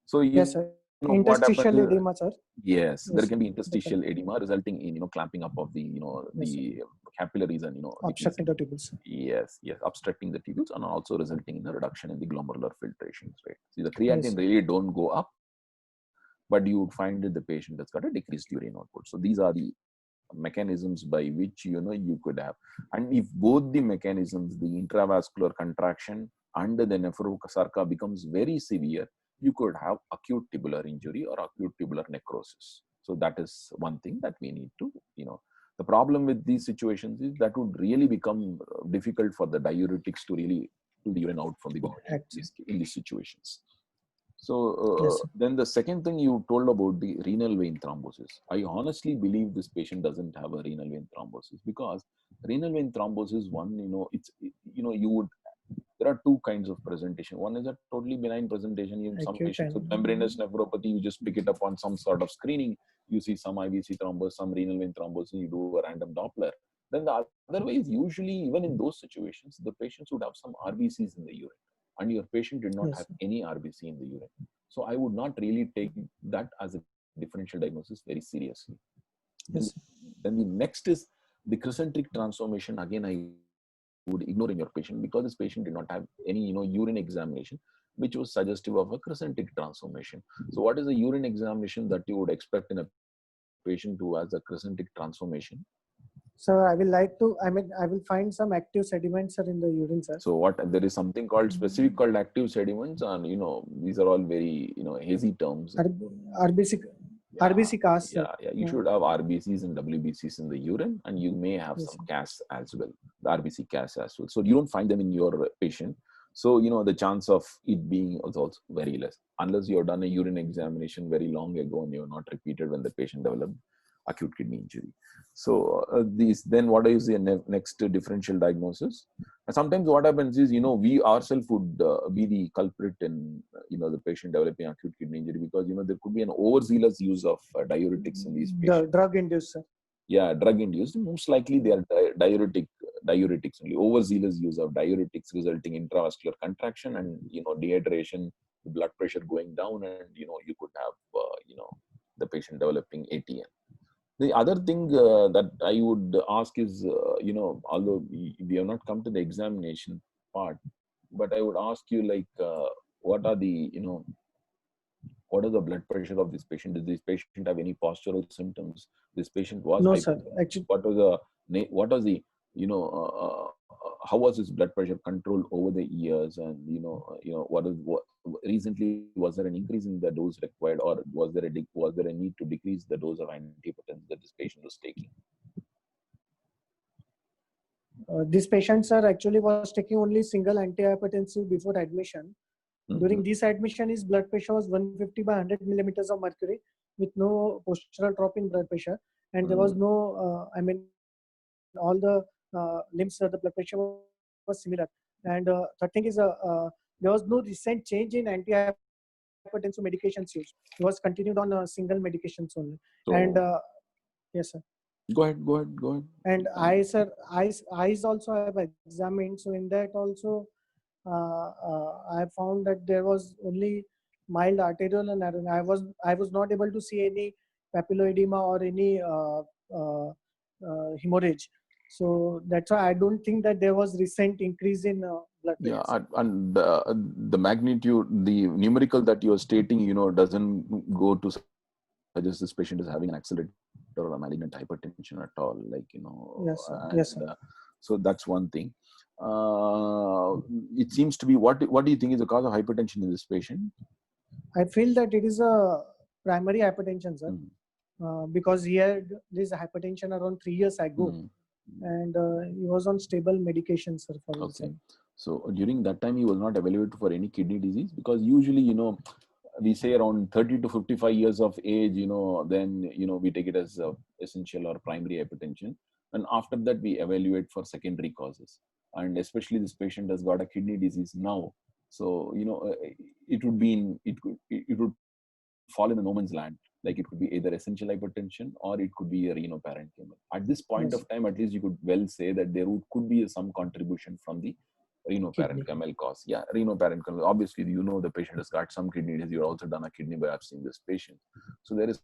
so Yes, sir. what Interstitial happens? edema, sir. Yes, there Yes, can be interstitial edema resulting in clamping up of the Yes, the capillaries and obstructing the tubules. Yes, obstructing the tubules, and also resulting in a reduction in the glomerular filtration rate. See, the Yes, creatinine sir. really don't go up, but you would find that the patient has got a decreased urine output. So these are the mechanisms by which you could have. And if both the mechanisms, the intravascular contraction and the nephrocarca becomes very severe, you could have acute tubular injury or acute tubular necrosis. So that is one thing that we need to, the problem with these situations is that would really become difficult for the diuretics to really pull the urine out from the body in these situations. So Yes, sir. then the second thing you told about the renal vein thrombosis, I honestly believe this patient doesn't have a renal vein thrombosis, because renal vein thrombosis, one, you would, there are two kinds of presentation. One is a totally benign presentation. In some Acute patients with and membranous nephropathy, you just pick it up on some sort of screening. You see some IVC thrombus, some renal vein thrombosis, you do a random Doppler. Then the other way is usually, even in those situations, the patients would have some RBCs in the urine, and your patient did not yes, have sir. any RBC in the urine. So I would not really take that as a differential diagnosis very seriously. Yes, sir. Then the next is the crescentic transformation. Again, I would ignore in your patient, because this patient did not have any urine examination which was suggestive of a crescentic transformation. So what is the urine examination that you would expect in a patient who has a crescentic transformation? So I will find some active sediments, sir, in the urine, sir. So what, there is something called specific called active sediments, and these are all very hazy terms. RBC, RBC cast, sir. Yeah, you should have RBCs and WBCs in the urine, and you may have Yes, some sir. CAS as well, the RBC CAS as well. So you don't find them in your patient. So the chance of it being is also very less, unless you have done a urine examination very long ago and you have not repeated when the patient developed acute kidney injury. So then what is the next differential diagnosis? And sometimes what happens is, we ourselves would be the culprit in, the patient developing acute kidney injury, because, there could be an overzealous use of diuretics in these patients. Drug induced, sir. Yeah, drug induced. Most likely they are diuretics only. Overzealous use of diuretics resulting in intravascular contraction and, dehydration, the blood pressure going down, and, you could have, the patient developing ATN. The other thing that I would ask is, although we have not come to the examination part, but I would ask you, like, what are the, what is the blood pressure of this patient? Does this patient have any postural symptoms? This patient was No, sir. Actually, what was the, how was his blood pressure controlled over the years? And, what recently, was there an increase in the dose required, or was there a need to decrease the dose of antihypertensive that this patient was taking? this patient, sir, actually was taking only single antihypertensive before admission. During this admission, his blood pressure was 150 by 100 millimeters of mercury with no postural drop in blood pressure. And there was no, all the limbs, the blood pressure was similar. And the thing is, there was no recent change in antihypertensive medications used. It was continued on single medications only. So, and yes, sir. Go ahead. And eyes also I have examined. So in that also, I found that there was only mild arterial and narrowing. I was not able to see any papilloedema or any hemorrhage. So that's why I don't think that there was recent increase in blood pressure. Yeah, and the magnitude, the numerical that you are stating, doesn't go to suggest this patient is having an accelerated or a malignant hypertension at all. Like, Yes, sir. And, Yes, sir. So that's one thing. It seems to be, what do you think is the cause of hypertension in this patient? I feel that it is a primary hypertension, sir, because he had this hypertension around 3 years ago, and he was on stable medication, sir, for this. Okay. So during that time, he was not evaluated for any kidney disease, because usually, we say around 30 to 55 years of age, then, we take it as essential or primary hypertension. And after that, we evaluate for secondary causes. And especially this patient has got a kidney disease now. So, it would fall in a no man's land. Like, it could be either essential hypertension or it could be a renoparenchymal. At this point of time, at least you could well say that there could be some contribution from the renoparenchymal cause. Yeah, renoparenchymal. Obviously, the patient has got some kidney disease. You've also done a kidney biopsy in this patient. So there is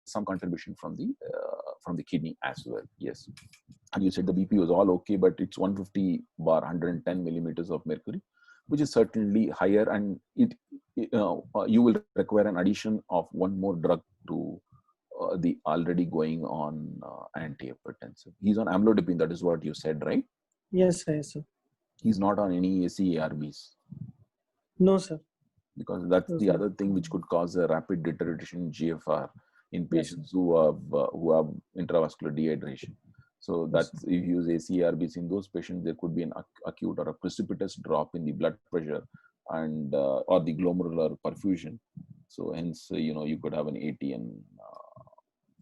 some contribution from the kidney as well. Yes. And you said the BP was all okay, but it's 150 bar 110 millimeters of mercury, which is certainly higher, and you will require an addition of one more drug to the already going on antihypertensive. He's on amlodipine. That is what you said, right? Yes, sir. He's not on any ACE-ARBs, No, sir. because that's Yes, the sir. other thing which could cause a rapid deterioration in GFR in Yes, patients who have intravascular dehydration. So Yes, that's, if you use ACE-ARBs in those patients, there could be an acute or a precipitous drop in the blood pressure and or the glomerular perfusion. So hence, you could have an ATN.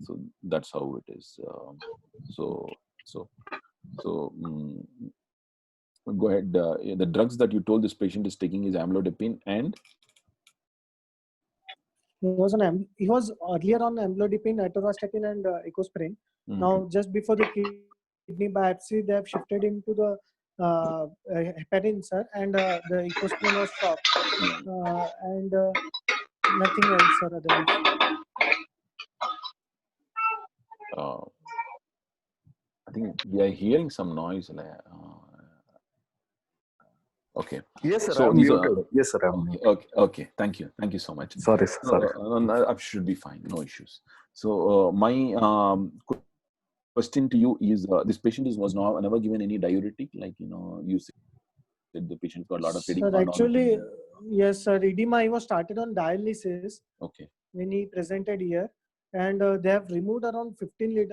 So that's how it is. So so so. Go ahead. The drugs that you told this patient is taking is amlodipine and he was earlier on amlodipine, atorvastatin, and ecosprin. Now, just before the kidney biopsy, they have shifted him to the heparin, sir, and the ecosprin was stopped, and nothing else, sir. Otherwise, I think we are hearing some noise. Okay. Yes, sir. So I'm these muted. are Yes, sir. I'm muted. okay. Thank you so much. Sorry, sir. Sorry. I should be fine. No issues. So my question to you is: this patient was never given any diuretic, like you said the patient got a lot of sir, edema. actually, yes, sir. Edema, he was started on dialysis Okay. when he presented here, and they have removed around 15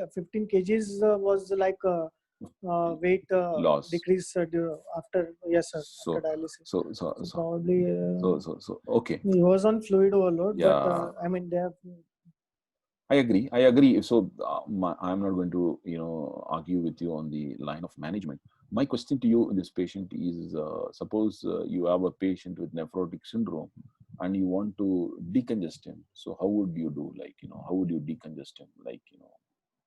kgs was like weight Loss. decrease after, yes, sir, So after dialysis. so Probably so okay. he was on fluid overload, Yeah. but I mean, they have. I agree. So I'm not going to, argue with you on the line of management. My question to you in this patient is: suppose you have a patient with nephrotic syndrome, and you want to decongest him. So how would you do? Like, how would you decongest him? Like,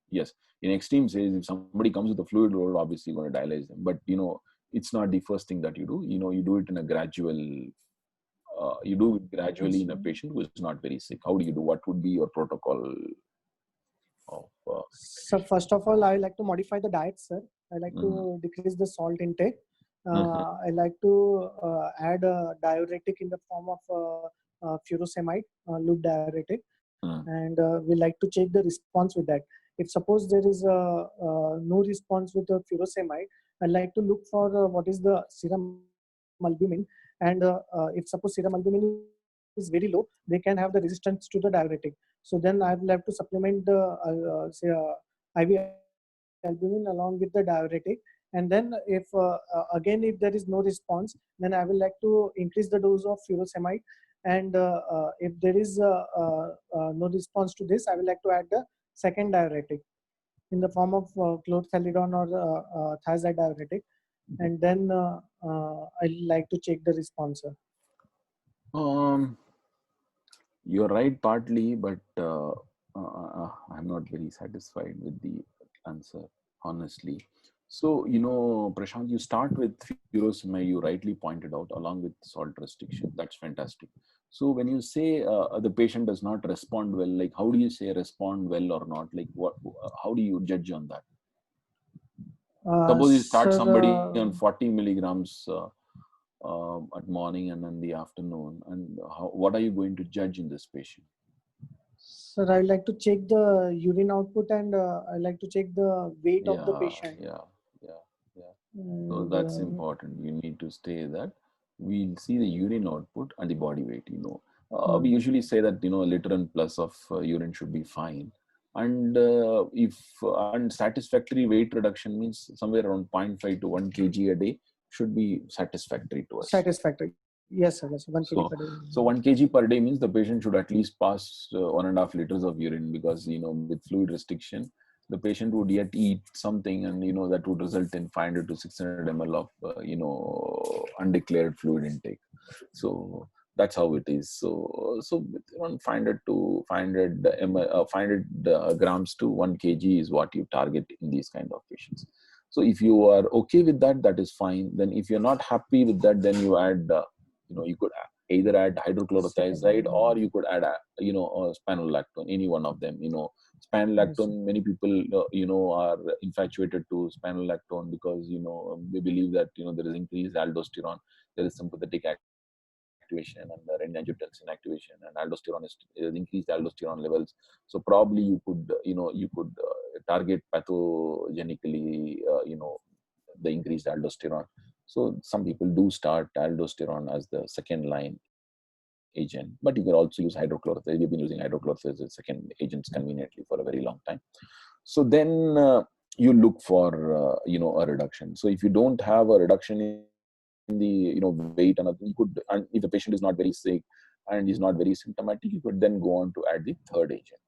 yes, in extreme cases, if somebody comes with a fluid load, obviously you're going to dialyze them. But it's not the first thing that you do. You do it in a gradual. You do it gradually in a patient who is not very sick. How do you do? What would be your protocol? So first of all, I like to modify the diet, sir. I like to decrease the salt intake. I like to add a diuretic in the form of furosemide, loop diuretic, and we like to check the response with that. If suppose there is no response with the furosemide, I like to look for what is the serum albumin, and if suppose serum albumin is very low, they can have the resistance to the diuretic. So then I will have to supplement the IV albumin along with the diuretic. And then if again if there is no response, then I will like to increase the dose of furosemide. And if there is no response to this, I will like to add the second diuretic in the form of chlorthalidone or thiazide diuretic. And then I like to check the response. You're right partly, but I'm not very satisfied with the answer, honestly. So, Prashant, you start with furosemide, you rightly pointed out, along with salt restriction. That's fantastic. So when you say the patient does not respond well, like how do you say respond well or not? Like how do you judge on that? Suppose you start somebody on 40 milligrams at morning and in the afternoon, and what are you going to judge in this patient? Sir, I like to check the urine output, and I like to check the weight of the patient. So that's important. You need to say that. We'll see the urine output and the body weight. We usually say that a liter and plus of urine should be fine. And if unsatisfactory weight reduction means somewhere around 0.5 to 1 kg a day should be satisfactory to us. Satisfactory. Yes, sir. Yes, 1 kg per day. So 1 kg per day means the patient should at least pass 1.5 liters of urine, because with fluid restriction, the patient would yet eat something, and that would result in 500 to 600 ml of undeclared fluid intake. So that's how it is. So around 500 to 500 grams to 1 kg is what you target in these kind of patients. So if you are okay with that, that is fine. Then if you're not happy with that, then you add you could either add hydrochlorothiazide, or you could add spironolactone, any one of them. Spironolactone, many people are infatuated to spironolactone because they believe that there is increased aldosterone, there is sympathetic activation, and the renin-angiotensin activation, and aldosterone is increased aldosterone levels. So probably you could target pathogenically the increased aldosterone. So some people do start aldosterone as the second line agent, but you can also use hydrochlorothiazide. We've been using hydrochlorothiazide as second agents conveniently for a very long time. So then you look for a reduction. So if you don't have a reduction in the weight, and you could, and if the patient is not very sick and is not very symptomatic, you could then go on to add the third agent.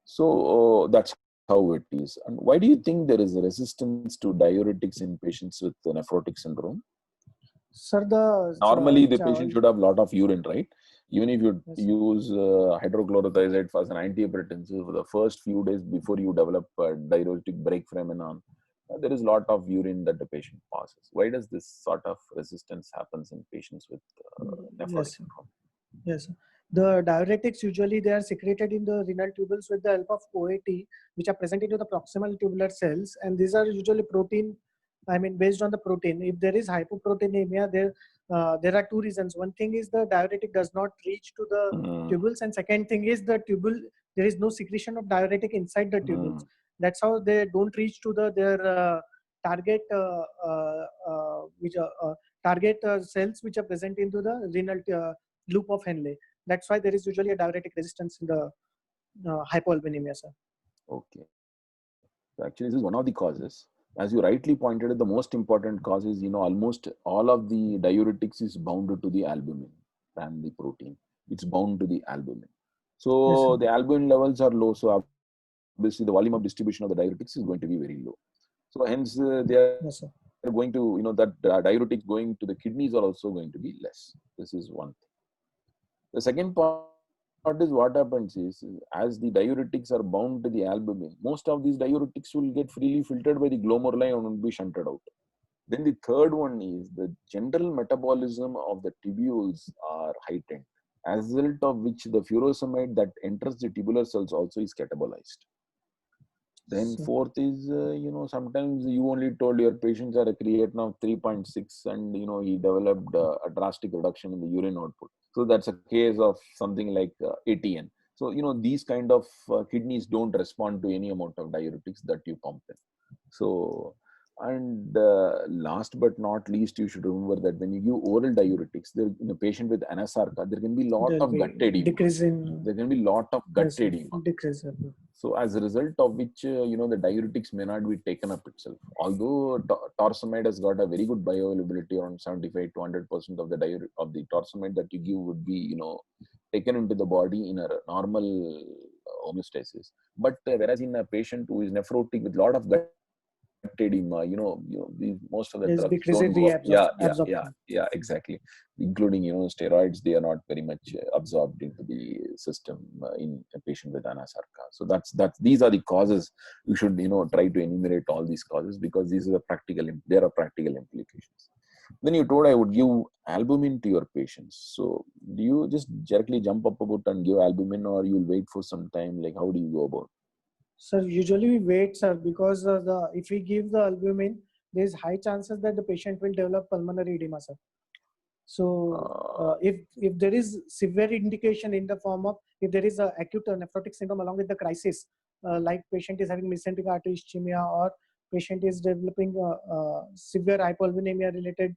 So that's how it is. And why do you think there is a resistance to diuretics in patients with nephrotic syndrome? Sir, Normally, the patient should have a lot of urine, right? Even if you Yes, use hydrochlorothiazide as an antihypertensive for the first few days before you develop a diuretic break phenomenon, there is a lot of urine that the patient passes. Why does this sort of resistance happens in patients with nephrotic yes, syndrome? yes. The diuretics usually they are secreted in the renal tubules with the help of OAT, which are present into the proximal tubular cells, and these are usually protein. I mean, based on the protein. If there is hypoproteinemia, there are two reasons. One thing is the diuretic does not reach to the tubules, and second thing is the tubule. There is no secretion of diuretic inside the tubules. That's how they don't reach to their target target cells which are present into the renal loop of Henle. That's why there is usually a diuretic resistance in the hypoalbuminemia, sir. Okay. So actually, this is one of the causes. As you rightly pointed out, the most important cause is, almost all of the diuretics is bound to the albumin than the protein. It's bound to the albumin. So Yes, the albumin levels are low. So obviously, the volume of distribution of the diuretics is going to be very low. So hence, they are yes, sir. going to, that diuretic going to the kidneys are also going to be less. This is one thing. The second part is what happens is, as the diuretics are bound to the albumin, most of these diuretics will get freely filtered by the glomeruli and will be shunted out. Then the third one is the general metabolism of the tubules are heightened, as a result of which the furosemide that enters the tubular cells also is catabolized. Then So, fourth is, sometimes you only told your patients are a creatinine of 3.6 and, he developed a drastic reduction in the urine output. So that's a case of something like ATN. So, these kind of kidneys don't respond to any amount of diuretics that you pump in. So, and last but not least, you should remember that when you give oral diuretics, there, in a patient with anasarca, there can be lot there'll of be gut edema. decrease in There can be lot of gut yes, sir. edema. Decrease. So as a result of which, the diuretics may not be taken up itself. Although torsemide has got a very good bioavailability, around 75 to 100% of the torsemide that you give would be, taken into the body in a normal homeostasis. But whereas in a patient who is nephrotic with a lot of gut edema, most of the Yes, drugs decrease don't in the go up. absorption. Yeah, exactly. Including, steroids, they are not very much absorbed into the system in a patient with anasarca. So these are the causes. You should, try to enumerate all these causes because these are there are practical implications. Then you told I would give albumin to your patients. So do you just directly jump up about and give albumin, or you'll wait for some time? Like, how do you go about? Sir, usually we wait, sir, because if we give the albumin, there is high chances that the patient will develop pulmonary edema, sir. So if there is severe indication in the form of, if there is a acute nephrotic syndrome along with the crisis, like patient is having mesenteric artery ischemia or patient is developing severe hypoalbuminemia related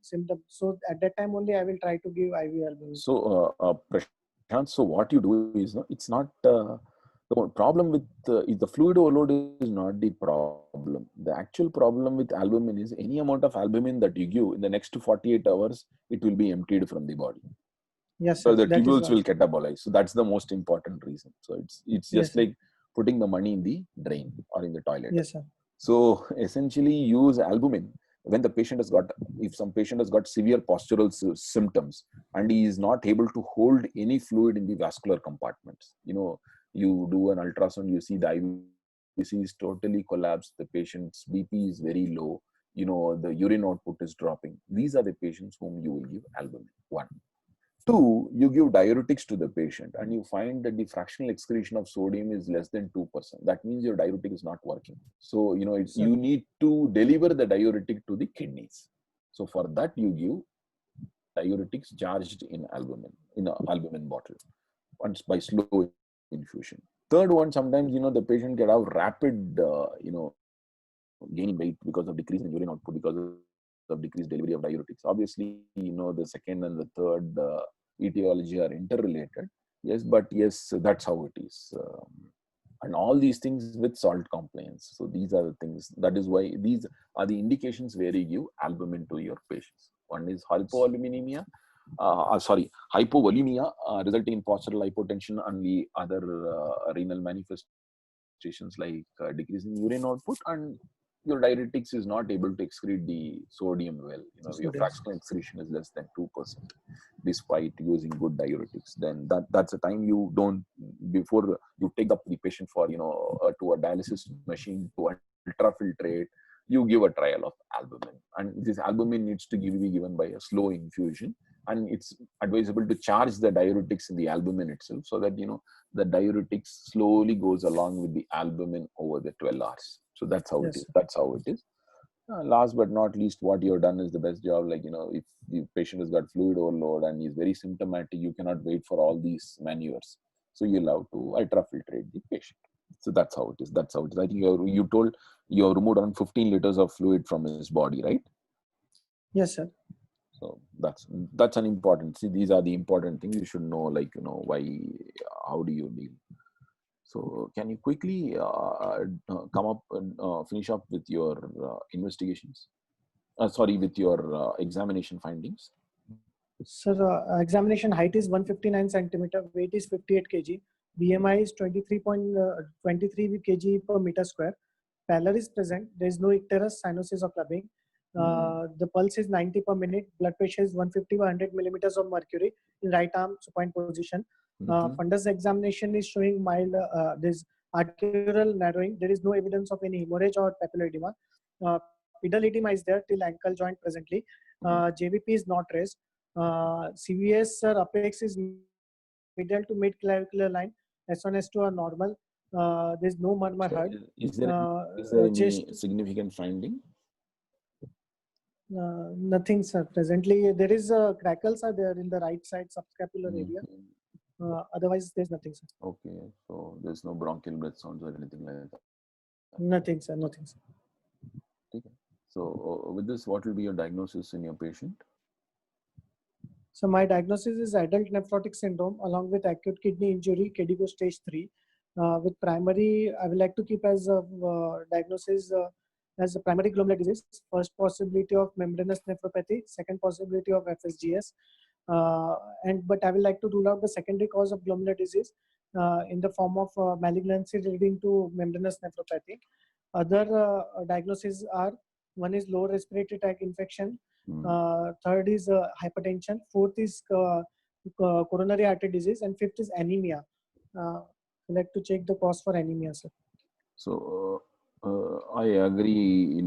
symptoms. So at that time only I will try to give IV albumin. So, Prashant, so what you do is, it's not the problem with the fluid overload is not the problem. The actual problem with albumin is any amount of albumin that you give in the next 48 hours, it will be emptied from the body. Yes, So sir. the That is tubules what. will catabolize. So that's the most important reason. So it's Yes, just sir. like putting the money in the drain or in the toilet. Yes, sir. So essentially use albumin when the patient has got, if some patient has got severe postural symptoms and he is not able to hold any fluid in the vascular compartments. You do an ultrasound, you see the IVC is totally collapsed. The patient's BP is very low. The urine output is dropping. These are the patients whom you will give albumin. 1. 2, you give diuretics to the patient and you find that the fractional excretion of sodium is less than 2%. That means your diuretic is not working. So, you need to deliver the diuretic to the kidneys. So for that, you give diuretics charged in albumin, in an albumin bottle, once by slow infusion. Third one, sometimes, the patient can have rapid, gaining weight because of decrease in urine output, because of decreased delivery of diuretics. Obviously, the second and the third etiology are interrelated. Yes, but yes, that's how it is. And all these things with salt compliance. So these are the things. That is why these are the indications where you give albumin to your patients. One is hypovolemia, resulting in postural hypotension, and the other renal manifestations like decreasing urine output, and your diuretics is not able to excrete the sodium well. Your fractional excretion is less than 2%, despite using good diuretics. Then that's the time you don't, before you take up the patient for to a dialysis machine to ultrafiltrate, you give a trial of albumin, and this albumin needs to be given by a slow infusion, and it's advisable to charge the diuretics in the albumin itself, so that the diuretics slowly goes along with the albumin over the 12 hours. So that's how it is. That's how it is. Last but not least, what you have done is the best job. Like, if the patient has got fluid overload and is very symptomatic, you cannot wait for all these maneuvers. So you'll have to ultrafiltrate the patient. So that's how it is. That's how it is. I think you told you have removed around 15 liters of fluid from his body, right? Yes, sir. So that's an important. See, these are the important things you should know. Like, why, how do you deal? So can you quickly come up and finish up with your investigations? With your examination findings. Sir, examination height is 159 centimeter, weight is 58 kg, BMI is 23 kg per meter square. Pallor is present. There is no icterus, cyanosis, or clubbing. The pulse is 90 per minute. Blood pressure is 150 by 100 millimeters of mercury in right arm supine position. Fundus examination is showing mild this arterial narrowing. There is no evidence of any hemorrhage or papillary edema. Pedal edema is there till ankle joint presently. JVP is not raised. CVS apex is medial to mid clavicular line. S1 S2 are normal. There is no murmur heard. Is there any significant finding? Nothing, sir. Presently, there is crackles are there in the right side subscapular area. Otherwise, there's nothing, sir. Okay, so there's no bronchial breath sounds or anything like that. Nothing, sir. Nothing, sir. Okay. So with this, what will be your diagnosis in your patient? So my diagnosis is adult nephrotic syndrome along with acute kidney injury, KDIGO stage 3. With primary, I would like to keep as a diagnosis as a primary glomerular disease. First possibility of membranous nephropathy, second possibility of FSGS. But I would like to rule out the secondary cause of glomerular disease in the form of malignancy leading to membranous nephropathy. Other diagnoses are: one is lower respiratory tract infection, third is hypertension, fourth is coronary artery disease, and fifth is anemia. I'd like to check the cause for anemia, sir. So I agree,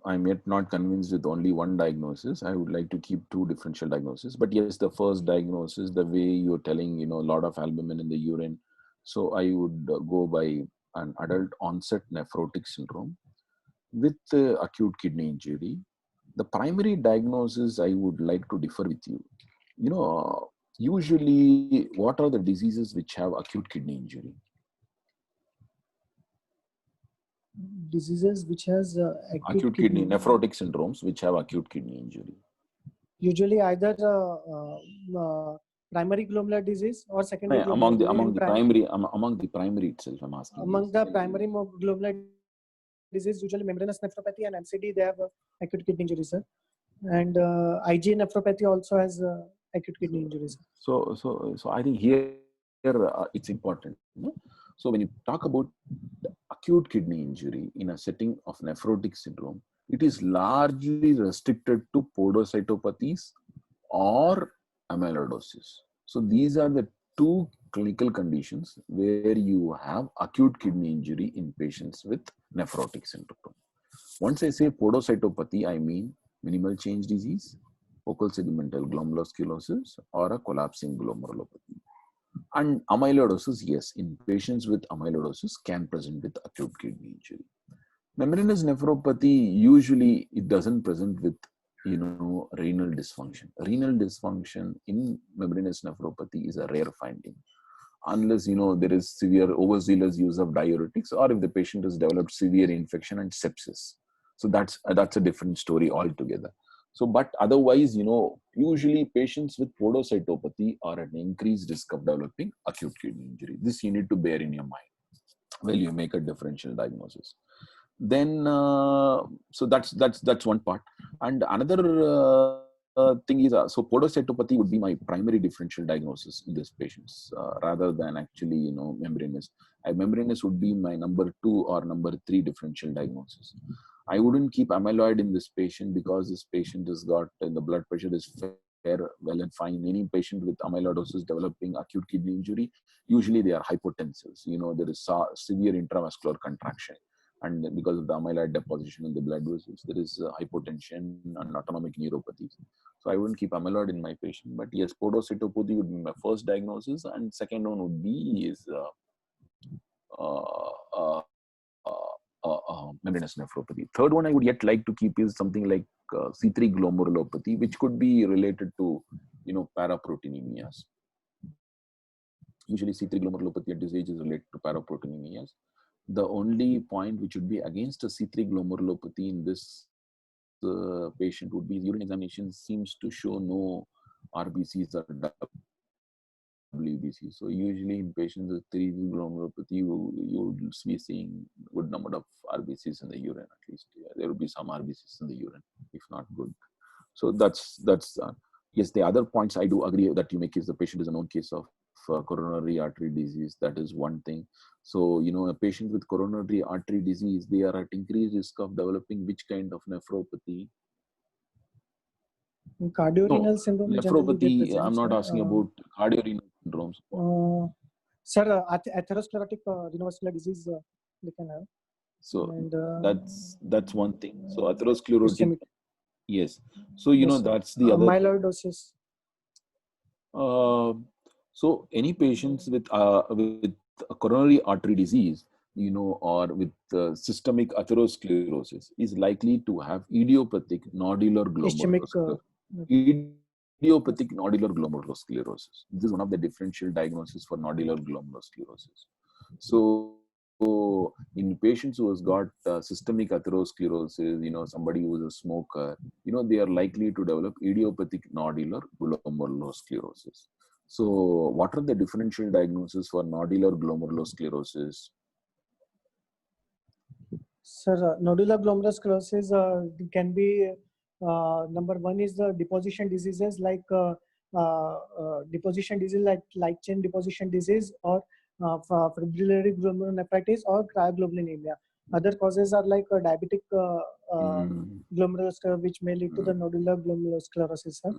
I'm yet not convinced with only one diagnosis. I would like to keep two differential diagnoses. But yes, the first diagnosis, the way you're telling, a lot of albumin in the urine. So I would go by an adult onset nephrotic syndrome with acute kidney injury. The primary diagnosis, I would like to differ with you. Usually, what are the diseases which have acute kidney injury? Diseases which has acute kidney nephrotic syndromes which have acute kidney injury. Usually either primary glomerular disease or secondary. Among the primary itself, I'm asking. Among the primary glomerular disease, usually membranous nephropathy and MCD, they have acute kidney injury, sir. And IgA nephropathy also has acute kidney injuries. So I think here it's important. So when you talk about the acute kidney injury in a setting of nephrotic syndrome, it is largely restricted to podocytopathies or amyloidosis. So these are the two clinical conditions where you have acute kidney injury in patients with nephrotic syndrome. Once I say podocytopathy, I mean minimal change disease, focal segmental glomerulosclerosis, or a collapsing glomerulopathy. And amyloidosis, yes, in patients with amyloidosis can present with acute kidney injury. Membranous nephropathy, usually it doesn't present with, renal dysfunction. Renal dysfunction in membranous nephropathy is a rare finding. Unless, there is severe overzealous use of diuretics, or if the patient has developed severe infection and sepsis. So that's a different story altogether. So, but otherwise, usually patients with podocytopathy are at an increased risk of developing acute kidney injury. This you need to bear in your mind while you make a differential diagnosis. Then, so that's one part. And another thing is, so podocytopathy would be my primary differential diagnosis in these patients, rather than actually, membranous. Membranous would be my number 2 or number 3 differential diagnosis. I wouldn't keep amyloid in this patient because this patient has got, the blood pressure is fair, well and fine. Any patient with amyloidosis developing acute kidney injury, usually they are hypotensive. There is severe intravascular contraction. And because of the amyloid deposition in the blood vessels, there is hypotension and autonomic neuropathies. So I wouldn't keep amyloid in my patient. But yes, podocytopathy would be my first diagnosis, and second one would be membranous nephropathy. Third one I would yet like to keep is something like C3 glomerulopathy, which could be related to paraproteinemias. Usually C3 glomerulopathy at this age is related to paraproteinemias. The only point which would be against a C3 glomerulopathy in this patient would be urine examination seems to show no RBCs or WBC. So usually in patients with C3 glomerulopathy, you would be seeing good number of RBCs in the urine at least. Yeah, there would be some RBCs in the urine, if not good. So that's yes. The other points I do agree that you make is the patient is a known case of coronary artery disease. That is one thing. So a patient with coronary artery disease, they are at increased risk of developing which kind of nephropathy? Cardiorenal syndrome. Nephropathy. I'm not asking about cardiorenal syndromes. Sir, atherosclerotic renovascular disease they can have. So and, that's one thing. So atherosclerotic. ischemic. Yes. So that's the other. Amyloidosis. So any patients with a coronary artery disease, or with systemic atherosclerosis is likely to have idiopathic nodular glomerulosclerosis. Idiopathic nodular glomerulosclerosis. This is one of the differential diagnoses for nodular glomerulosclerosis. So in patients who has got systemic atherosclerosis, somebody who is a smoker, they are likely to develop idiopathic nodular glomerulosclerosis. So what are the differential diagnoses for nodular glomerulosclerosis? Sir, nodular glomerulosclerosis can be number 1 is the deposition diseases like deposition disease like light chain deposition disease or fibrillary glomerulonephritis or cryoglobulinemia. Other causes are like diabetic glomerulosclerosis, which may lead to the nodular glomerulosclerosis. Sir.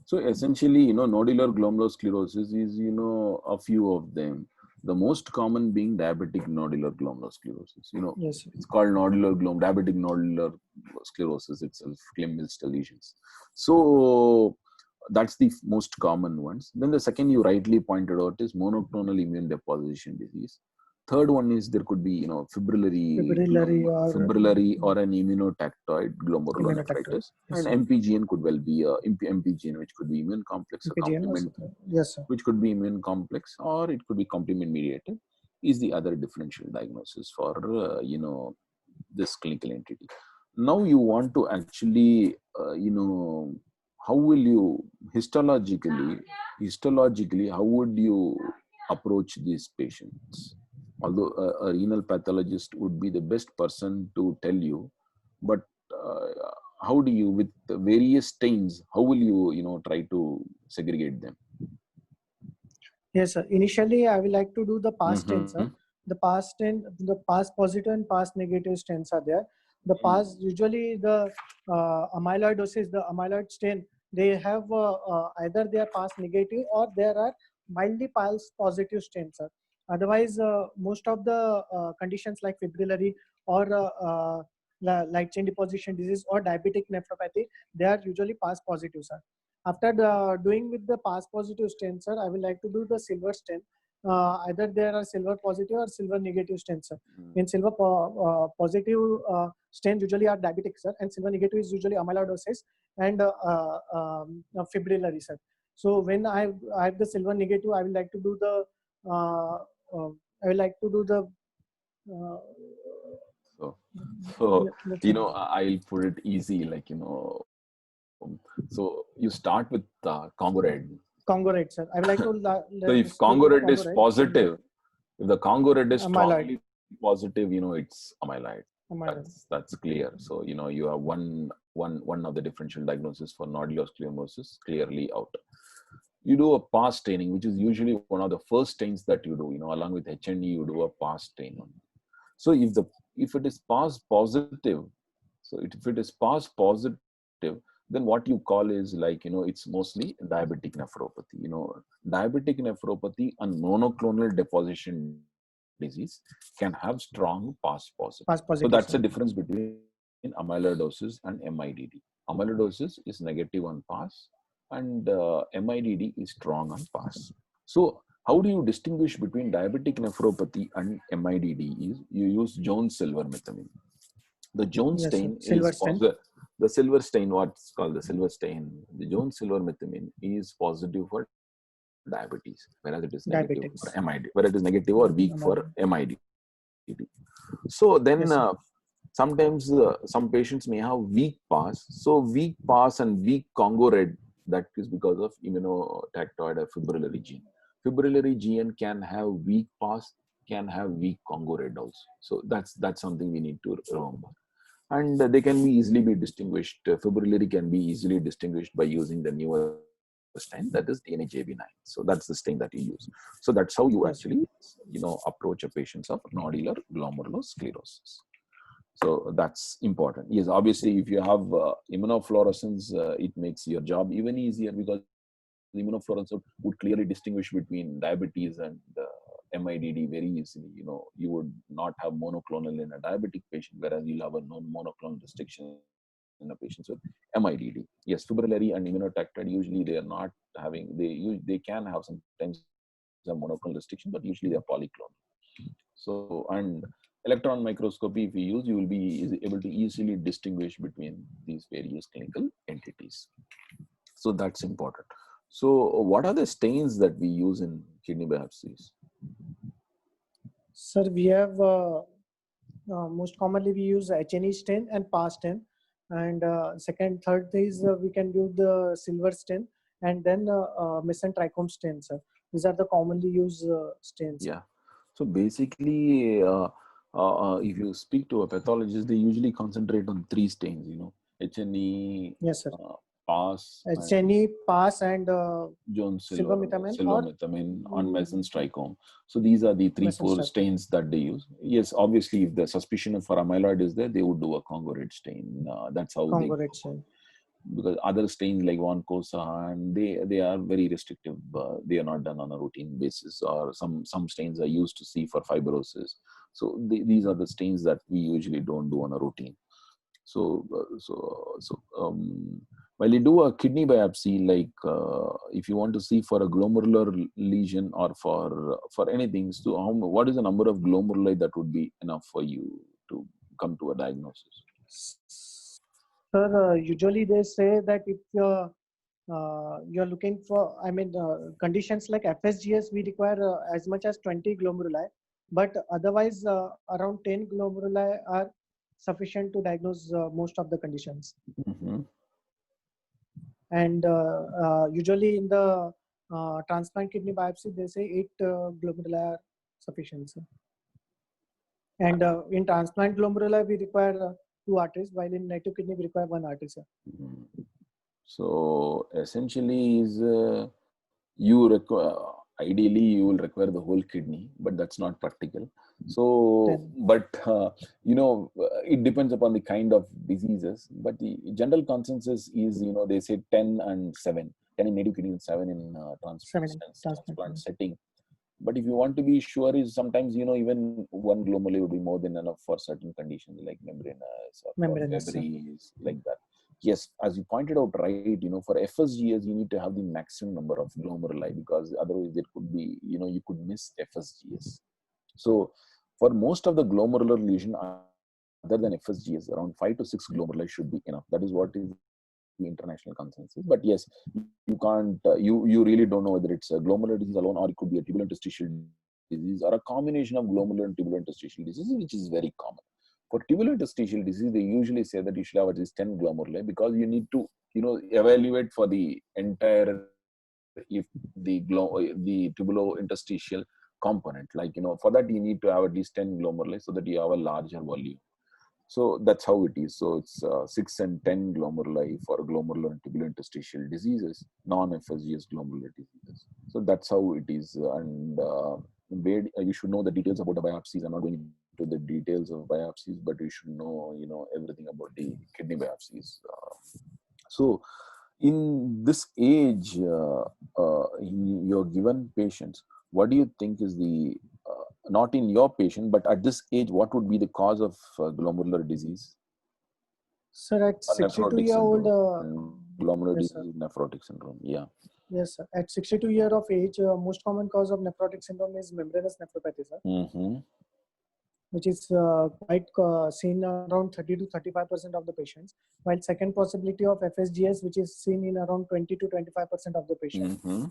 So essentially, nodular glomerulosclerosis is, a few of them. The most common being diabetic nodular glomerulosclerosis. Yes, it's called diabetic nodular sclerosis itself, Klemm-Mills lesions. So that's the most common ones. Then the second you rightly pointed out is monoclonal immune deposition disease. Third one is there could be, fibrillary or an immunotactoid glomerulonephritis. Yes, and MPGN could well be MPGN, which could be immune complex, yes, sir. which could be immune complex, or it could be complement mediated, is the other differential diagnosis for this clinical entity. Now you want to actually how will you histologically how would you approach these patients? Although a renal pathologist would be the best person to tell you, but how do you, with the various stains, how will you try to segregate them? Yes, sir. Initially, I will like to do the past stains. The past stain, the past positive and past negative stains are there. The past, usually the amyloidosis, the amyloid stain, they have either they are past negative or there are mildly past positive stains, sir. Otherwise, most of the conditions like fibrillary or light chain deposition disease or diabetic nephropathy, they are usually past positive, sir. After doing with the past positive stain, sir, I will like to do the silver stain. Either there are silver positive or silver negative stains, sir. In silver positive stains usually are diabetic, sir, and silver negative is usually amyloidosis and fibrillary, sir. So when I have the silver negative, I will like to do the So, so That's you it. know, I'll put it easy, like, you know, so you start with Congo Red. Congo Red, sir. I would like to So if speak Congo about Red Congo is Red. positive, if the Congo Red is Amyloid. strongly positive, you know, it's amyloid. Amyloid. That's clear. So, you know, you have one of the differential diagnosis for nodular sclerosis clearly out. You do a PAS staining, which is usually one of the first stains that you do. You know, along with HNE, you do a PAS stain. So if it is PAS positive, if it is PAS positive, then what you call is, like, you know, it's mostly diabetic nephropathy. You know, diabetic nephropathy and monoclonal deposition disease can have strong PAS positive. Pass So positive, that's the sir. difference between amyloidosis and MIDD. Amyloidosis is negative on PAS, and MIDD is strong on PAS. So how do you distinguish between diabetic nephropathy and MIDD? Is you use Jones-Silver methylamine. The Jones Yes, sir. stain Silver is stain. positive. The silver stain, what's called the silver stain, the Jones-Silver methylamine is positive for diabetes, whereas it is negative Diabetics. for MID, where it is negative or weak for MID. So then Yes, sir. sometimes some patients may have weak PAS. So weak PAS and weak Congo Red, that is because of immunotactoid or fibrillary gene. Fibrillary gene can have weak PAS, can have weak Congo Red also. So that's something we need to remember. And they can be easily be distinguished. Fibrillary can be easily distinguished by using the newer stain, that is DNAJB9. So that's the stain that you use. So that's how you Yes. actually, approach a patient of nodular glomerulosclerosis. So that's important. Yes, obviously, if you have immunofluorescence, it makes your job even easier, because immunofluorescence would clearly distinguish between diabetes and MIDD very easily. You know, you would not have monoclonal in a diabetic patient, whereas you'll have a non-monoclonal restriction in a patient with MIDD. Yes, fibrillary and immunotactoid, usually they are not having, they can have sometimes a monoclonal restriction, but usually they are polyclonal. So, and electron microscopy, if you use, you will be able to easily distinguish between these various clinical entities. So that's important. So what are the stains that we use in kidney biopsies? Sir, we have most commonly we use HNE stain and PAS stain, and third is we can use the silver stain, and then mesenteric stain, sir. These are the commonly used stains. Yeah. So basically, if you speak to a pathologist, they usually concentrate on three stains. You know, HNE, Yes, sir. PAS, and HNE, PAS, and Jones-Silver or methylamine on mesenteric. So these are the 3-4 mesenteric. stains that they use. Yes, obviously, if the suspicion for amyloid is there, they would do a Congo Red stain. That's how Congo they Red stain. Because other stains like von Kosa, and they are very restrictive. They are not done on a routine basis, or some stains are used to see for fibrosis. So these are the stains that we usually don't do on a routine. So while you do a kidney biopsy, like if you want to see for a glomerular lesion or for anything, so what is the number of glomeruli that would be enough for you to come to a diagnosis? Sir, usually they say that if you're looking for, conditions like FSGS, we require as much as 20 glomeruli, but otherwise around 10 glomeruli are sufficient to diagnose most of the conditions. Mm-hmm. And usually in the transplant kidney biopsy, they say 8 glomeruli are sufficient, sir. And in transplant glomeruli, we require 2 arteries, while in native kidney, we require 1 artery, sir. So essentially, is ideally you will require the whole kidney, but that's not practical. So, but it depends upon the kind of diseases. But the general consensus is, they say 10 and 7, 10 in native kidney and 7 in transplant setting. But if you want to be sure, is sometimes, even 1 glomeruli would be more than enough for certain conditions like membranous or Fabry's, like that. Yes, as you pointed out, right, for FSGS, you need to have the maximum number of glomeruli, because otherwise there could be, you could miss FSGS. So for most of the glomerular lesion, other than FSGS, around 5 to 6 glomeruli should be enough. That is what is the international consensus. But yes, you can't, you really don't know whether it's a glomerular disease alone, or it could be a tubular interstitial disease, or a combination of glomerular and tubular interstitial disease, which is very common. For tubular interstitial disease, they usually say that you should have at least 10 glomeruli because you need to, evaluate for the entire, if the tubulo-interstitial component, like, for that you need to have at least 10 glomeruli so that you have a larger volume. So that's how it is. So it's 6 and 10 glomeruli for glomerular and tubulointerstitial diseases, non-FSGS glomerular diseases. So that's how it is. And where you should know the details about the biopsies. I'm not going into the details of biopsies, but you should know, everything about the kidney biopsies. So in this age, in your given patients, what do you think is the not in your patient, but at this age, what would be the cause of glomerular disease? Sir, at Or nephrotic 62-year-old, syndrome. Glomerular yes, disease is nephrotic syndrome. Yeah. yes, sir. At 62 years of age, most common cause of nephrotic syndrome is membranous nephropathy, sir, Mm-hmm. which is quite seen around 30 to 35% of the patients. While second possibility of FSGS, which is seen in around 20 to 25% of the patients. Mm-hmm.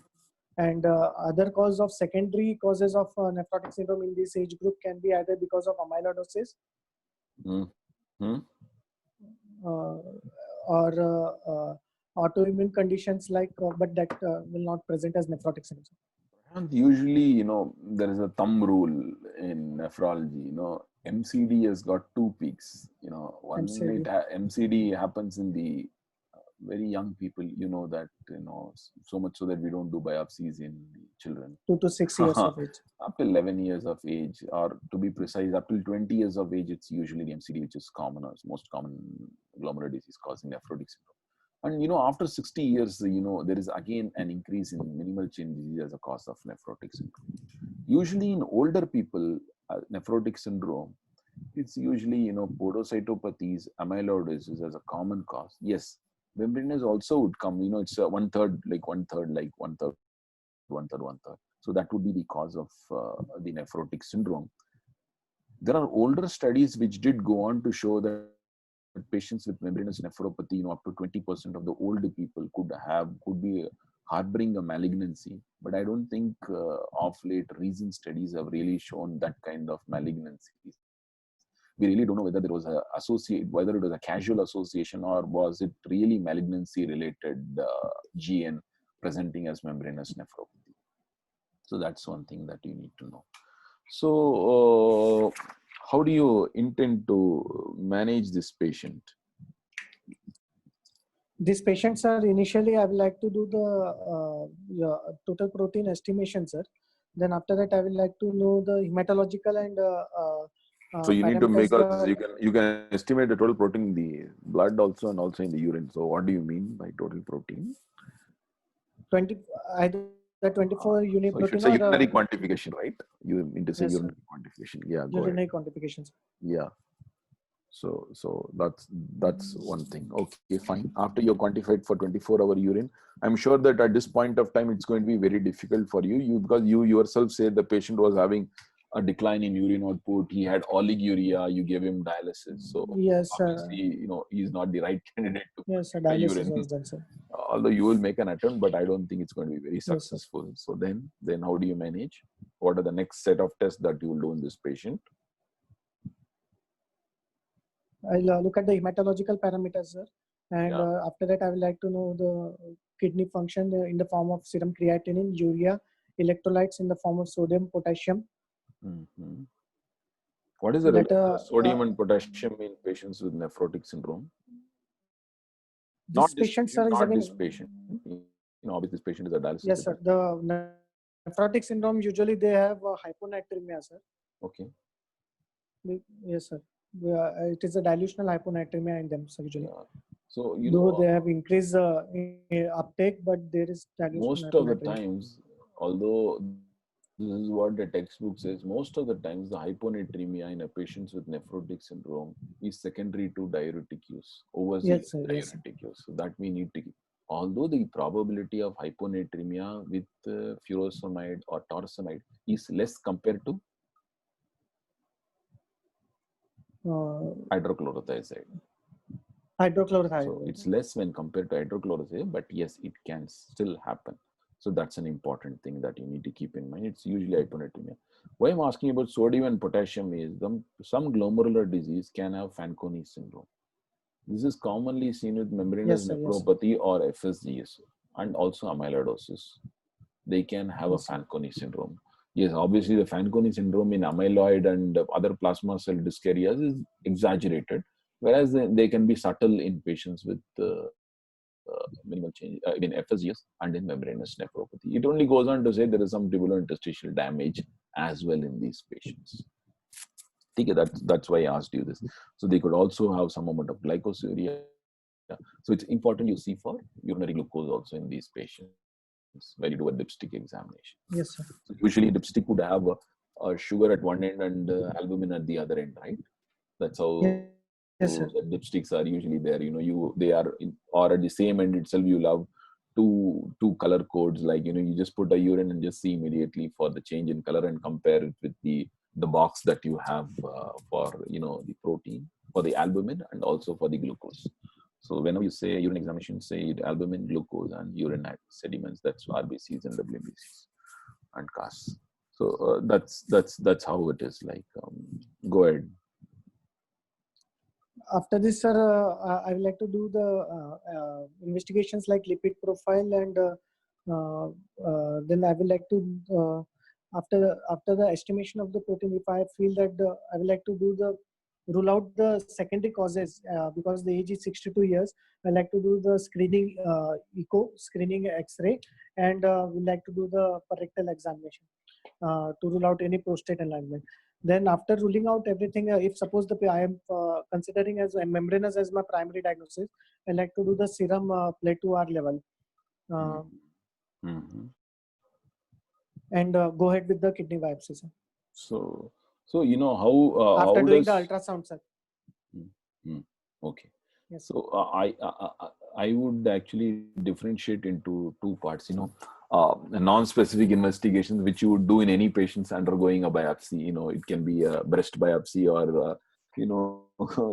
And other cause of secondary causes of nephrotic syndrome in this age group can be either because of amyloidosis Mm-hmm. or autoimmune conditions like, but that will not present as nephrotic syndrome. And usually, there is a thumb rule in nephrology. MCD has got two peaks. One MCD. MCD happens in the very young people. That so much so that we don't do biopsies in children 2 to 6 years of age. up till 11 years of age, or to be precise, up till 20 years of age. It's usually the MCD, which is common, or most common glomerular disease causing nephrotic syndrome. And after 60 years, there is again an increase in minimal chain disease as a cause of nephrotic syndrome. Usually in older people, nephrotic syndrome, it's usually, podocytopathies, amyloidosis as a common cause. Yes, membranous also would come, it's one third. So that would be the cause of the nephrotic syndrome. There are older studies which did go on to show that patients with membranous nephropathy, up to 20% of the older people could be harboring a malignancy. But I don't think of late recent studies have really shown that kind of malignancy. We really don't know whether there was whether it was a casual association, or was it really malignancy related GN presenting as membranous nephropathy. So that's one thing that you need to know. So how do you intend to manage this patient? These patients are initially, I would like to do the total protein estimation, sir. Then after that, I would like to know the hematological and so you need to make parameters, you can estimate the total protein in the blood also and also in the urine. So what do you mean by total protein? 20 either the 24 unit So you should protein say or urinary quantification, right? You mean to say yes, urinary quantification. Yeah, go ahead. urinary quantifications. Yeah. So that's one thing. Okay, fine. After you're quantified for 24-hour urine, I'm sure that at this point of time, it's going to be very difficult for you because you yourself said the patient was having a decline in urine output. He had oliguria. You gave him dialysis. So Yes, obviously, he's not the right candidate to yes, put dialysis urine. was done, sir. Although you will make an attempt, but I don't think it's going to be very Yes, sir. successful. So then how do you manage? What are the next set of tests that you will do in this patient? I'll look at the hematological parameters, sir. And Yeah. after that, I would like to know the kidney function in the form of serum creatinine, urea, electrolytes in the form of sodium, potassium. Mm-hmm. What is the That, relative sodium and potassium in patients with nephrotic syndrome? This patient, sir, is not having. this patient. Obviously, this patient is a dialysis. Yes, sir. The nephrotic syndrome, usually they have hyponatremia, sir. Okay. Yes, sir. It is a dilutional hyponatremia in them, sir, usually. Yeah. So Though they have increased uptake, but there is dilutional most of the hyponatremia. times, although this is what the textbook says, most of the times the hyponatremia in a patient with nephrotic syndrome is secondary to diuretic use, overzealous diuretic use. So that we need to keep. Although the probability of hyponatremia with furosemide or torsemide is less compared to hydrochlorothiazide. Hydrochlorothiazide. So it's less when compared to hydrochlorothiazide, but yes, it can still happen. So that's an important thing that you need to keep in mind. It's usually hyponatremia. Why I'm asking about sodium and potassium is some glomerular disease can have Fanconi syndrome. This is commonly seen with membranous Yes, sir. Yes, sir. nephropathy or FSGS, and also amyloidosis. They can have a Yes, sir. Fanconi syndrome. Yes, obviously the Fanconi syndrome in amyloid and other plasma cell dyscarrias is exaggerated, whereas they can be subtle in patients with minimal change in FSGS and in membranous nephropathy. It only goes on to say there is some tubulointerstitial damage as well in these patients. Okay, that's why I asked you this. So they could also have some amount of glycosuria. So it's important you see for urinary glucose also in these patients when you do a dipstick examination. Yes, sir. So usually dipstick would have a sugar at one end and albumin at the other end, right? That's how Yes, sir. the dipsticks are usually there. They are or at the same end itself. You'll have two color codes, like you just put a urine and just see immediately for the change in color and compare it with the box that you have for the protein, for the albumin, and also for the glucose. So whenever you say urine examination, say albumin, glucose, and urine sediments. That's RBCs and WBCs and CAS. So that's how it is. Like, go ahead. After this, sir, I would like to do the investigations like lipid profile, and then I would like to after the estimation of the protein, if I feel that I would like to rule out the secondary causes because the age is 62 years. I like to do the screening echo, screening X-ray, and we like to do the rectal examination to rule out any prostate enlargement. Then after ruling out everything, if suppose I am considering as a membranous as my primary diagnosis, I like to do the serum play2R level and go ahead with the kidney biopsy, sir. So how After how doing does the ultrasound, sir. Okay. Yes. So I would actually differentiate into two parts. Non-specific investigations which you would do in any patients undergoing a biopsy. It can be a breast biopsy or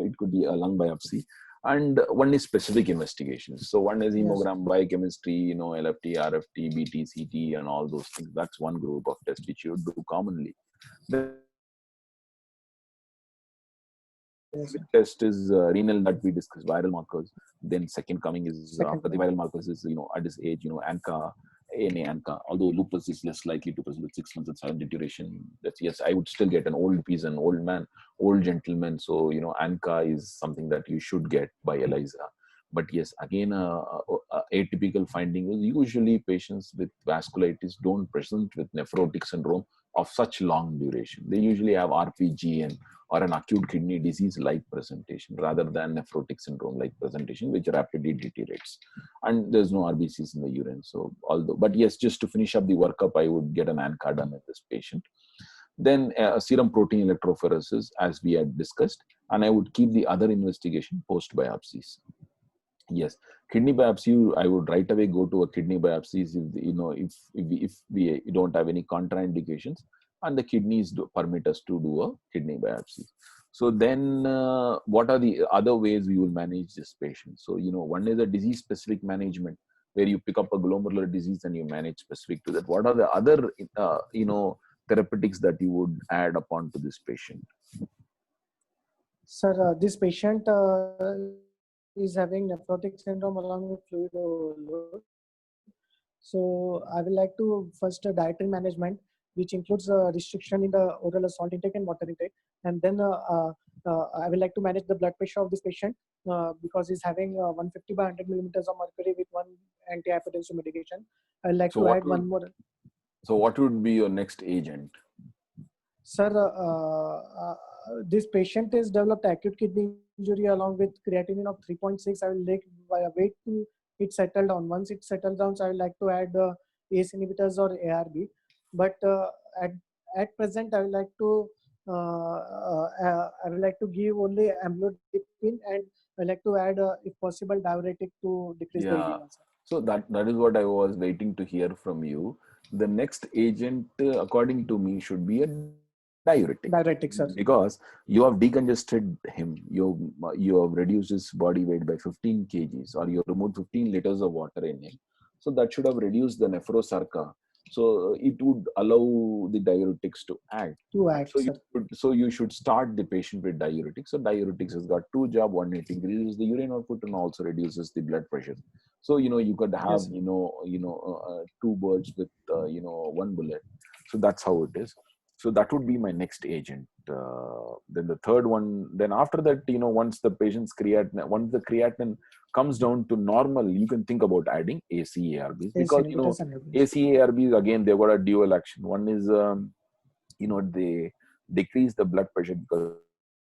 it could be a lung biopsy. And one is specific investigations. So one is hemogram, biochemistry, LFT, RFT, BT, CT, and all those things. That's one group of tests which you would do commonly. The test is renal that we discussed, viral markers. Then second coming is after the viral markers is at this age, ANCA, ANA, ANCA. Although lupus is less likely to present with 6 months and silent deterioration. That's yes, I would still get an old piece, an old man, old gentleman. So ANCA is something that you should get by ELISA. But yes, again, atypical finding is usually patients with vasculitis don't present with nephrotic syndrome of such long duration. They usually have RPGN or an acute kidney disease like presentation rather than nephrotic syndrome like presentation, which rapidly deteriorates. And there's no RBCs in the urine. So but yes, just to finish up the workup, I would get an ANCA done in this patient. Then serum protein electrophoresis, as we had discussed, and I would keep the other investigation post biopsies. Yes, kidney biopsy, I would right away go to a kidney biopsy if we don't have any contraindications and the kidneys permit us to do a kidney biopsy. So then what are the other ways we will manage this patient? So, one is a disease specific management where you pick up a glomerular disease and you manage specific to that. What are the other, therapeutics that you would add upon to this patient? Sir, this patient is having nephrotic syndrome along with fluid overload. So I would like to first dietary management, which includes restriction in the oral salt intake and water intake. And then I would like to manage the blood pressure of this patient because he's having 150 by 100 millimeters of mercury with one antihypertensive medication. I would like to add one more. So what would be your next agent? Sir, this patient has developed acute kidney injury along with creatinine of 3.6. I will wait to it settle down. Once it settles down, so I would like to add ACE inhibitors or ARB. But at present, I would like to give only amlodipine, and I would like to add, if possible, diuretic to decrease the edema. So that is what I was waiting to hear from you. The next agent, according to me, should be a diuretic. Diuretic, sir. Because you have decongested him. You have reduced his body weight by 15 kgs, or you removed 15 liters of water in him. So that should have reduced the nephrosarca. So it would allow the diuretics to act. To act, sir. So you should start the patient with diuretics. So diuretics has got two jobs. One, it increases the urine output and also reduces the blood pressure. So you could have Yes. two birds with one bullet. So that's how it is. So that would be my next agent. Then the third one. Then after that, once the patient's once the creatinine comes down to normal, you can think about adding ACE/ARBs, because ACE/ARBs, again, they've got a dual action. One is they decrease the blood pressure because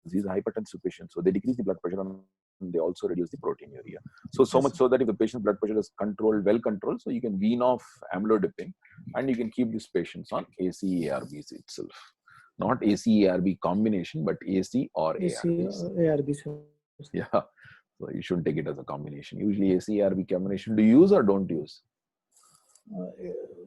these are hypertensive patients, so they decrease the blood pressure and they also reduce the proteinuria. So much so that if the patient's blood pressure is well controlled, so you can wean off amlodipine and you can keep these patients on ACE/ARBs itself. Not ACE/ARB combination, but AC or ARBs. ARBs. Yeah. So you shouldn't take it as a combination. Usually ACE/ARB combination, do you use or don't use?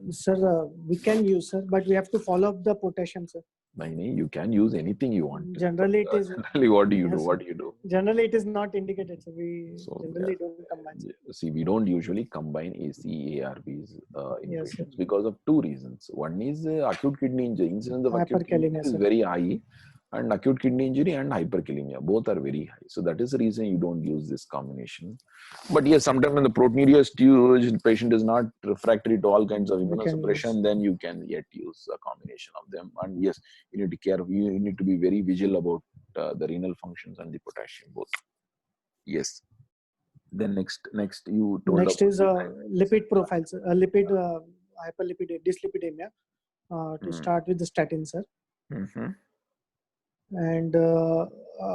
Sir, we can use, sir, but we have to follow up the potassium, sir. You can use anything you want. Generally, it is. Generally, what do you do? Yes, What do you do? Generally, it is not indicated. So we So, generally don't combine. See, we don't usually combine ACE/ARBs in Yes, patients because of two reasons. One is acute kidney injury. Incidence of acute kidney Hyperkalemia, injury is sir. very high, and acute kidney injury and hyperkalemia both are very high. So that is the reason you don't use this combination. But yes, sometimes when the proteinuria is huge, the patient is not refractory to all kinds of immunosuppression, then you can yet use a combination of them. And yes, you need to be very vigilant about the renal functions and the potassium both. Yes. Then next you told. Next is lipid profiles, lipid hyperlipid dyslipidemia. To start with the statin, sir. Mm-hmm. And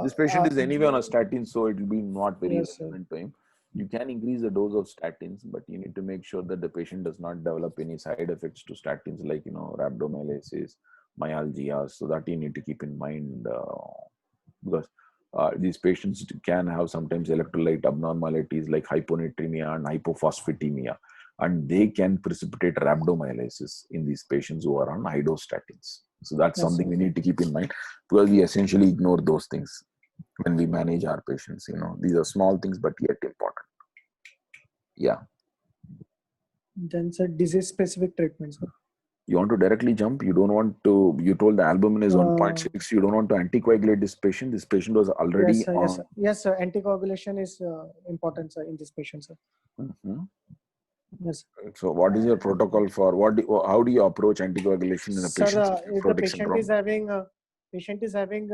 this patient is anyway on a statin, so it will be not very relevant to him. You can increase the dose of statins, but you need to make sure that the patient does not develop any side effects to statins, like rhabdomyolysis, myalgia. So that you need to keep in mind, because these patients can have sometimes electrolyte abnormalities like hyponatremia and hypophosphatemia, and they can precipitate rhabdomyolysis in these patients who are on high dose statins. So that's something we need to keep in mind, because we essentially ignore those things when we manage our patients. These are small things, but yet important. Yeah. Then, sir, disease specific treatments. You want to directly jump? You don't want to, you told the albumin is 1.6. You don't want to anticoagulate this patient. This patient was already Yes, sir. Anticoagulation is important, sir, in this patient, sir. Mm-hmm. Yes. So what is your protocol for how do you approach anticoagulation in a patient? Sir, if the patient is having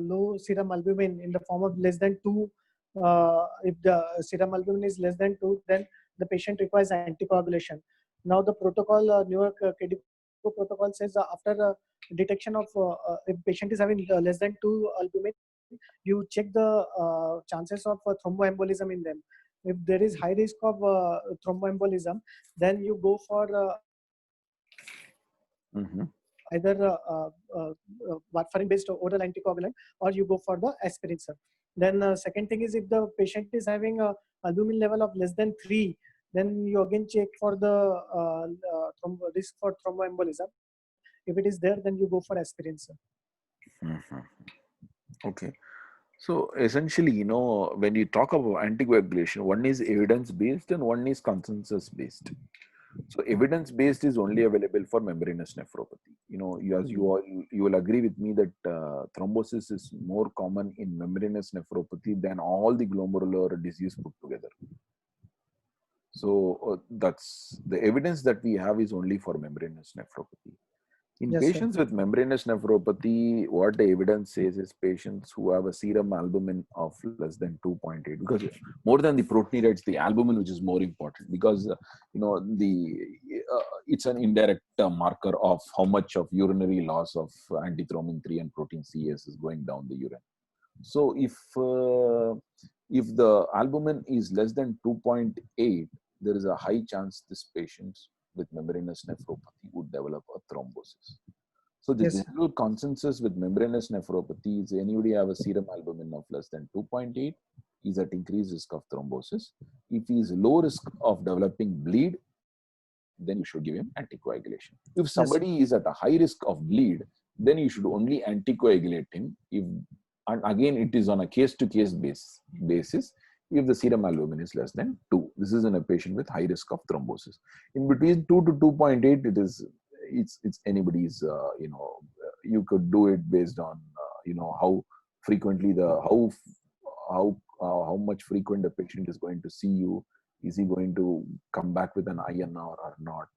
low serum albumin in the form of less than 2, if the serum albumin is less than 2, then the patient requires anticoagulation. Now the protocol, Newark KDIGO protocol says after detection of if patient is having less than 2 albumin, you check the chances of thromboembolism in them. If there is high risk of thromboembolism, then you go for either warfarin-based oral anticoagulant, or you go for the aspirin, sir. Then second thing is, if the patient is having a albumin level of less than 3, then you again check for the risk for thromboembolism. If it is there, then you go for aspirin, sir. Okay. So essentially, when you talk about anticoagulation, one is evidence-based and one is consensus-based. So evidence-based is only available for membranous nephropathy. You will agree with me that thrombosis is more common in membranous nephropathy than all the glomerular disease put together. So that's the evidence that we have is only for membranous nephropathy. In patients with membranous nephropathy, what the evidence says is patients who have a serum albumin of less than 2.8, because more than the proteinuria, it's the albumin which is more important, because it's an indirect marker of how much of urinary loss of antithrombin 3 and protein CS is going down the urine. So if the albumin is less than 2.8, there is a high chance this patient with membranous nephropathy would develop a thrombosis. So the general consensus with membranous nephropathy is anybody have a serum albumin of less than 2.8 is at increased risk of thrombosis. If he is low risk of developing bleed, then you should give him anticoagulation. If somebody is at a high risk of bleed, then you should only anticoagulate him. And again, it is on a case-to-case basis if the serum albumin is less than 2. This is in a patient with high risk of thrombosis. In between 2 to 2.8, it's anybody's. You could do it based on how frequently how much frequent the patient is going to see you. Is he going to come back with an INR or not?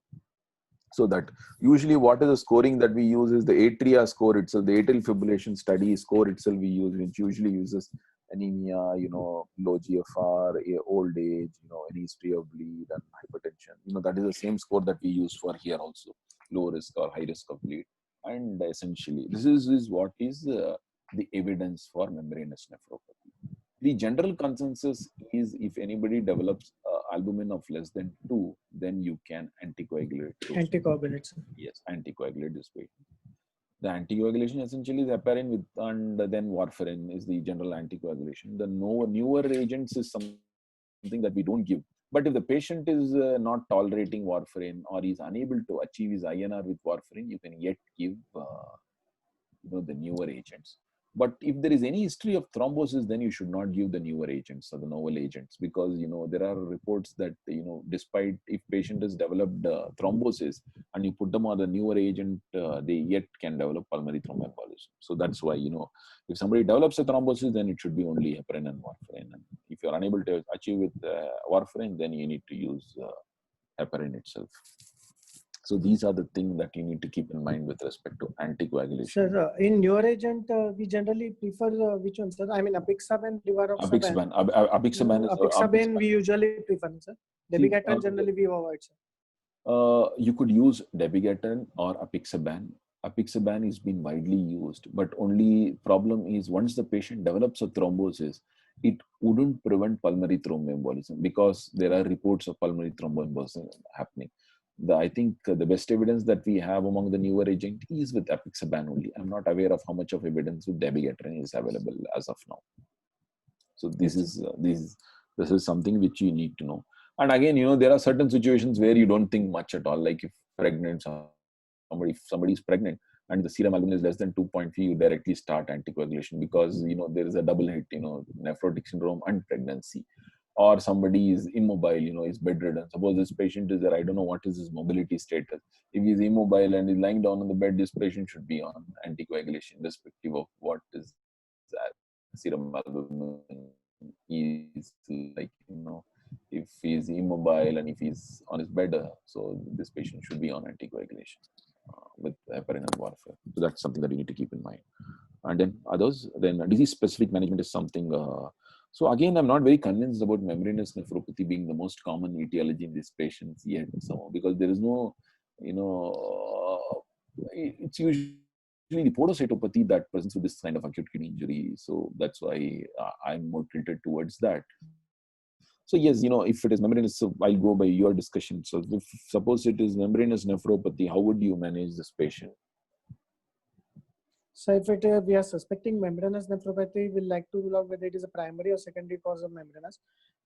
So that usually what is the scoring that we use is the ATRIA score itself, the atrial fibrillation study score itself we use, which usually uses anemia, low GFR, old age, any history of bleed and hypertension. That is the same score that we use for here also, low risk or high risk of bleed. And essentially, this is what is the evidence for membranous nephropathy. The general consensus is if anybody develops albumin of less than 2, then you can anticoagulate. Anticoagulate. Yes, anticoagulate this patient. The anticoagulation essentially is heparin with, and then warfarin is the general anticoagulation. The newer agents is something that we don't give. But if the patient is not tolerating warfarin or is unable to achieve his INR with warfarin, you can yet give the newer agents. But if there is any history of thrombosis, then you should not give the newer agents or the novel agents, because there are reports that despite if patient has developed thrombosis and you put them on the newer agent, they yet can develop pulmonary thromboembolism. So that's why if somebody develops a thrombosis, then it should be only heparin and warfarin. And if you are unable to achieve with warfarin, then you need to use heparin itself. So these are the things that you need to keep in mind with respect to anticoagulation. Sir, in newer agent, we generally prefer which one, sir? I mean, apixaban, rivaroxaban. Apixaban we usually prefer, sir. Dabigatran generally we avoid, sir. You could use dabigatran or apixaban. Apixaban is being widely used, but only problem is once the patient develops a thrombosis, it wouldn't prevent pulmonary thromboembolism because there are reports of pulmonary thromboembolism happening. I think the best evidence that we have among the newer agent is with apixaban only. I'm not aware of how much of evidence with dabigatran is available as of now. So this is something which you need to know. And again, there are certain situations where you don't think much at all. Like if pregnant, if somebody is pregnant and the serum albumin is less than 2.3, you directly start anticoagulation because there is a double hit, nephrotic syndrome and pregnancy. Or somebody is immobile, is bedridden. Suppose this patient is there, I don't know what is his mobility status. If he's immobile and is lying down on the bed, this patient should be on anticoagulation, irrespective of what is that serum albumin is like, if he's immobile and if he's on his bed, so this patient should be on anticoagulation with heparin and warfarin. So that's something that you need to keep in mind. And then disease-specific management is something. So again, I'm not very convinced about membranous nephropathy being the most common etiology in these patients yet. So because there is no, it's usually the podocytopathy that presents with this kind of acute kidney injury. So that's why I'm more tilted towards that. So yes, if it is membranous, so I'll go by your discussion. So if suppose it is membranous nephropathy, how would you manage this patient? So if we are suspecting membranous nephropathy, we'll like to rule out whether it is a primary or secondary cause of membranous.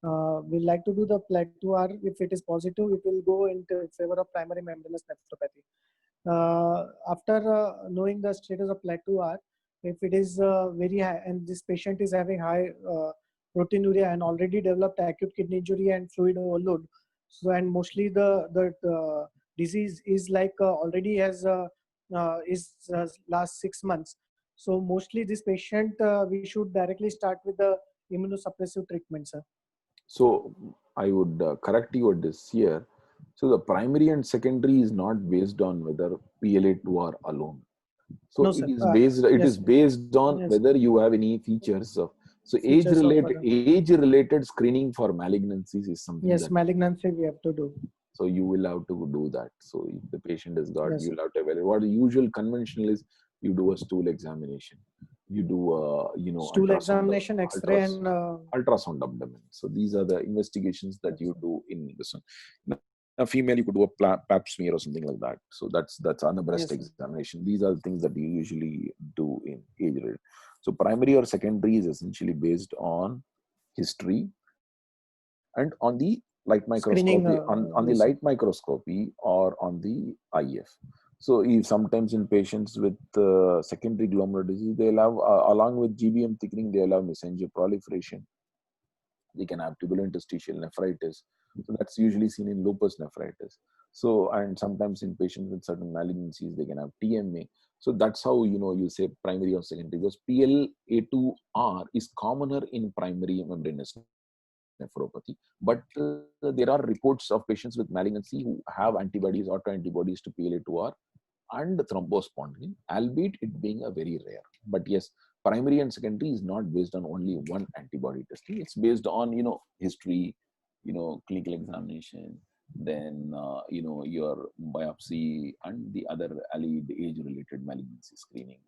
We'll like to do the PLAG2R. If it is positive, it will go into favor of primary membranous nephropathy. After knowing the status of PLAG2R, if it is very high and this patient is having high proteinuria and already developed acute kidney injury and fluid overload, so and mostly the disease is like already has last 6 months. So mostly this patient, we should directly start with the immunosuppressive treatment, sir. So I would correct you at this here. So the primary and secondary is not based on whether PLA2R alone. So no, it is based on whether you have any features of. So age-related screening for malignancies is something. Yes, malignancy we have to do. So you will have to do that. So if the patient has got, you'll have to evaluate. What the usual conventional is, you do a stool examination. You do, stool examination, X-ray, and ultrasound abdomen. So these are the investigations that you do in this one. A female, you could do a pap smear or something like that. So that's on the breast examination. These are the things that you usually do in age-related. So primary or secondary is essentially based on history and on the light microscopy, on the light microscopy or on the IF. So if sometimes in patients with secondary glomerular disease, they'll have, along with GBM thickening, they'll have mesangial proliferation. They can have tubulointerstitial nephritis, So that's usually seen in lupus nephritis. So, and sometimes in patients with certain malignancies, they can have TMA. So that's how, you say primary or secondary, because PLA2R is commoner in primary membranous nephropathy. But there are reports of patients with malignancy who have antibodies, autoantibodies to PLA2R and thrombospondylin, albeit it being a very rare. But yes, primary and secondary is not based on only one antibody testing. It's based on, history, clinical examination, then, your biopsy and the other allied age-related malignancy screening.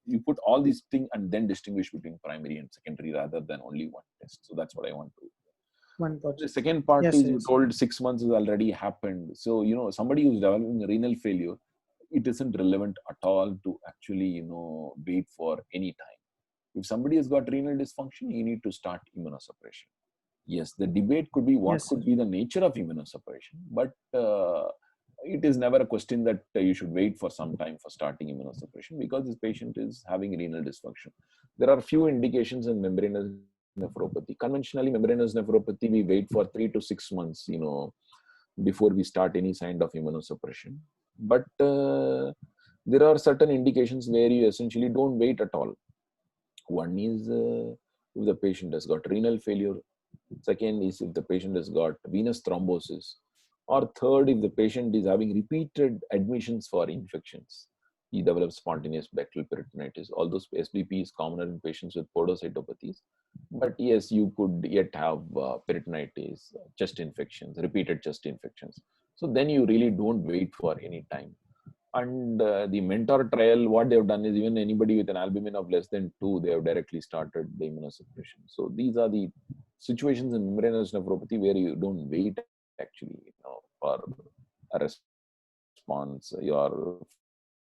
You put all these things and then distinguish between primary and secondary rather than only one test. So that's what I want to. The second part Yes, is yes. you told 6 months has already happened. So, somebody who's developing renal failure, it isn't relevant at all to actually, wait for any time. If somebody has got renal dysfunction, you need to start immunosuppression. Yes, the debate could be what Yes, could be the nature of immunosuppression, but it is never a question that you should wait for some time for starting immunosuppression because this patient is having renal dysfunction. There are few indications in membranous nephropathy. Conventionally, membranous nephropathy, we wait for 3 to 6 months, before we start any kind of immunosuppression. But there are certain indications where you essentially don't wait at all. One is if the patient has got renal failure. Second is if the patient has got venous thrombosis. Or third, if the patient is having repeated admissions for infections. He develops spontaneous bacterial peritonitis. Although SBP is commoner in patients with podocytopathies. But yes, you could yet have peritonitis, chest infections, repeated chest infections. So then you really don't wait for any time. And the mentor trial, what they've done is even anybody with an albumin of less than 2, they have directly started the immunosuppression. So these are the situations in membranous nephropathy where you don't wait actually, for a response or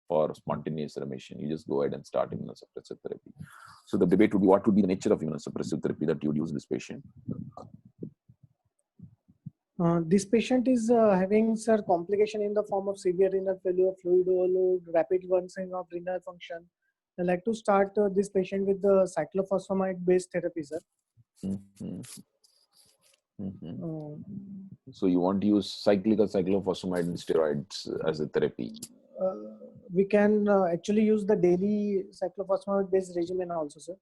for spontaneous remission. You just go ahead and start immunosuppressive therapy. So the debate would be what would be the nature of immunosuppressive therapy that you would use in this patient. This patient is having, sir, complication in the form of severe renal failure, fluid overload, rapid worsening of renal function. I'd like to start this patient with the cyclophosphamide-based therapy, sir. Mm-hmm. So you want to use cyclic or cyclophosphamide and steroids as a therapy? We can actually use the daily cyclophosphamide-based regimen also, sir,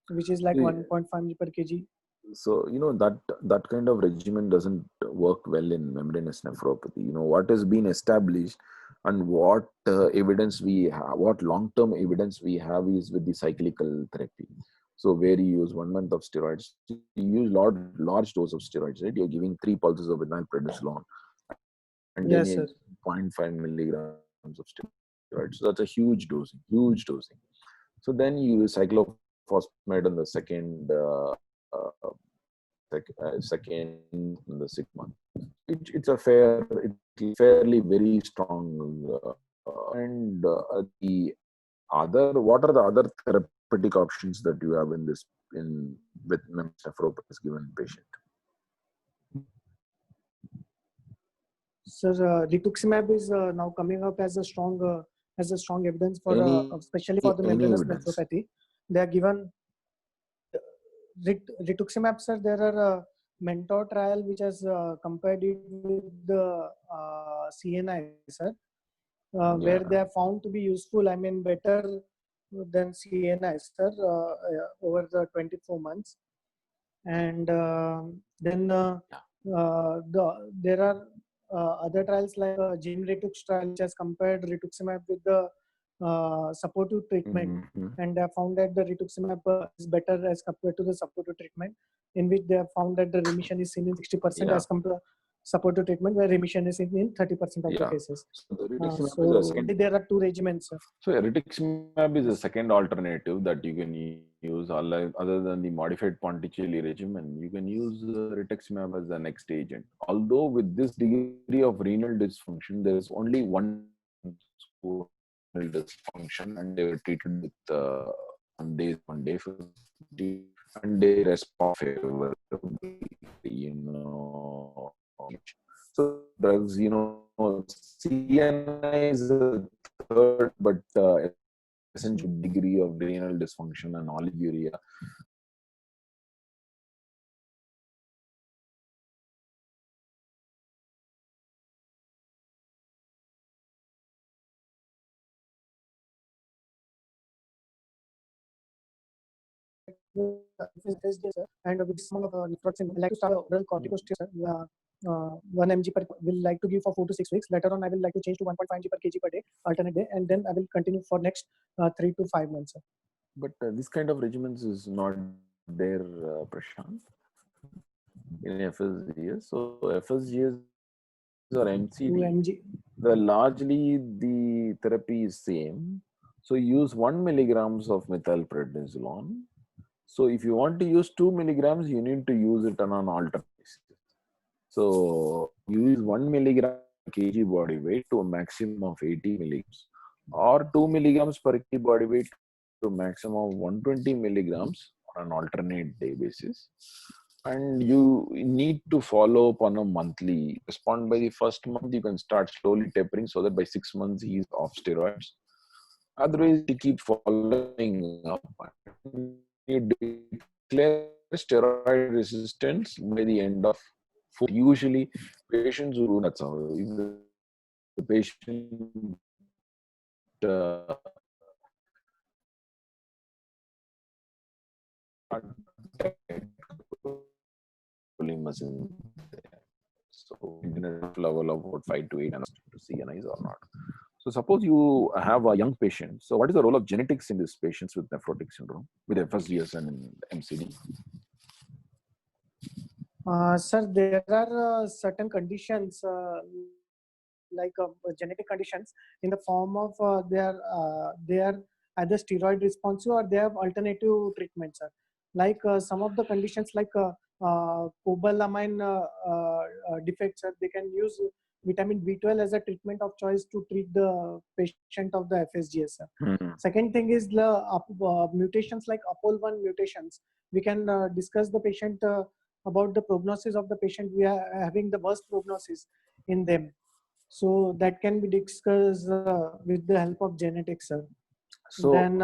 which is like 1.5 mg per kg. So, that kind of regimen doesn't work well in membranous nephropathy. What has been established and what evidence we have, what long-term evidence we have is with the cyclical therapy. So where you use 1 month of steroids, you use large dose of steroids, right? You're giving 3 pulses of vinyl prednisolone and then Yes, sir. 0.5 milligrams of steroids. So that's a huge dosing. So then you use cyclophosphamide on the second in the 6th month. It's fairly very strong. What are the other therapeutic options that you have with nephropathy given patient? Sir, rituximab is now coming up as a strong evidence for especially for the membranous nephropathy. They are given rituximab, sir. There are a mentor trial which has compared it with the CNI, sir, where they are found to be useful. I mean, better than CNI, sir, over the 24 months. And then there are other trials like GenRitux trial, which has compared rituximab with the supportive treatment, and they have found that the rituximab is better as compared to the supportive treatment, in which they have found that the remission is seen in 60% as compared to supportive treatment, where remission is seen in 30% of the cases. So there are 2 regimens, sir. So rituximab is a second alternative that you can use other than the modified Ponticelli regimen. You can use rituximab as the next agent. Although with this degree of renal dysfunction, there is only one dysfunction, and they were treated with 1 day 50, and they respond favorably. So drugs, CNI is a third, but essential degree of renal dysfunction and oliguria. sir, and with this amount of nephrotoxin, I like to start oral corticosteroid. 1 mg per will like to give for 4 to 6 weeks. Later on, I will like to change to 1.5 mg per kg per day, alternate day, and then I will continue for next 3 to 5 months. Sir. But this kind of regimens is not there, Prashant, in FSGS. So FSGS or 2 MCD, mg. largely the therapy is same. So use 1 milligrams of methylprednisolone. So if you want to use 2 milligrams, you need to use it on an alternate basis. So use 1 milligram per kg body weight to a maximum of 80 milligrams, or 2 milligrams per kg body weight to a maximum of 120 milligrams on an alternate day basis. And you need to follow up on a monthly. Respond by the first month, you can start slowly tapering so that by 6 months he is off steroids. Otherwise, you keep following up. You declare steroid resistance by the end of 4. Usually, patients who do that. So if the patient is in there. So in a level of about 5 to 8 to CNIs or not. So suppose you have a young patient. So what is the role of genetics in these patients with nephrotic syndrome, with FSGS and MCD? Sir, there are certain conditions like genetic conditions in the form of they are either steroid responsive or they have alternative treatments. Like some of the conditions like cobalamin defects, they can use vitamin B12 as a treatment of choice to treat the patient of the FSGS. Second thing is the mutations like APOL1 mutations. We can discuss the patient about the prognosis of the patient. We are having the worst prognosis in them. So that can be discussed with the help of genetics. So then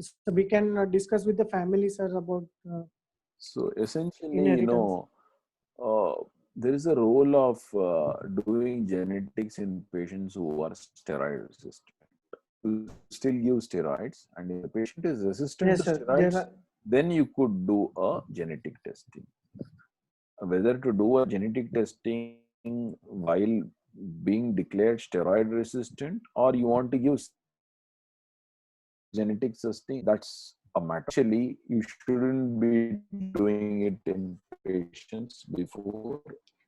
so we can discuss with the family, sir, about. So essentially, inheritance. there is a role of doing genetics in patients who are steroid resistant. You still use steroids, and if the patient is resistant Yes, to sir. steroids, then you could do a genetic testing. Whether to do a genetic testing while being declared steroid resistant, or you want to use genetic testing, that's a matter. Actually, you shouldn't be doing it in patients before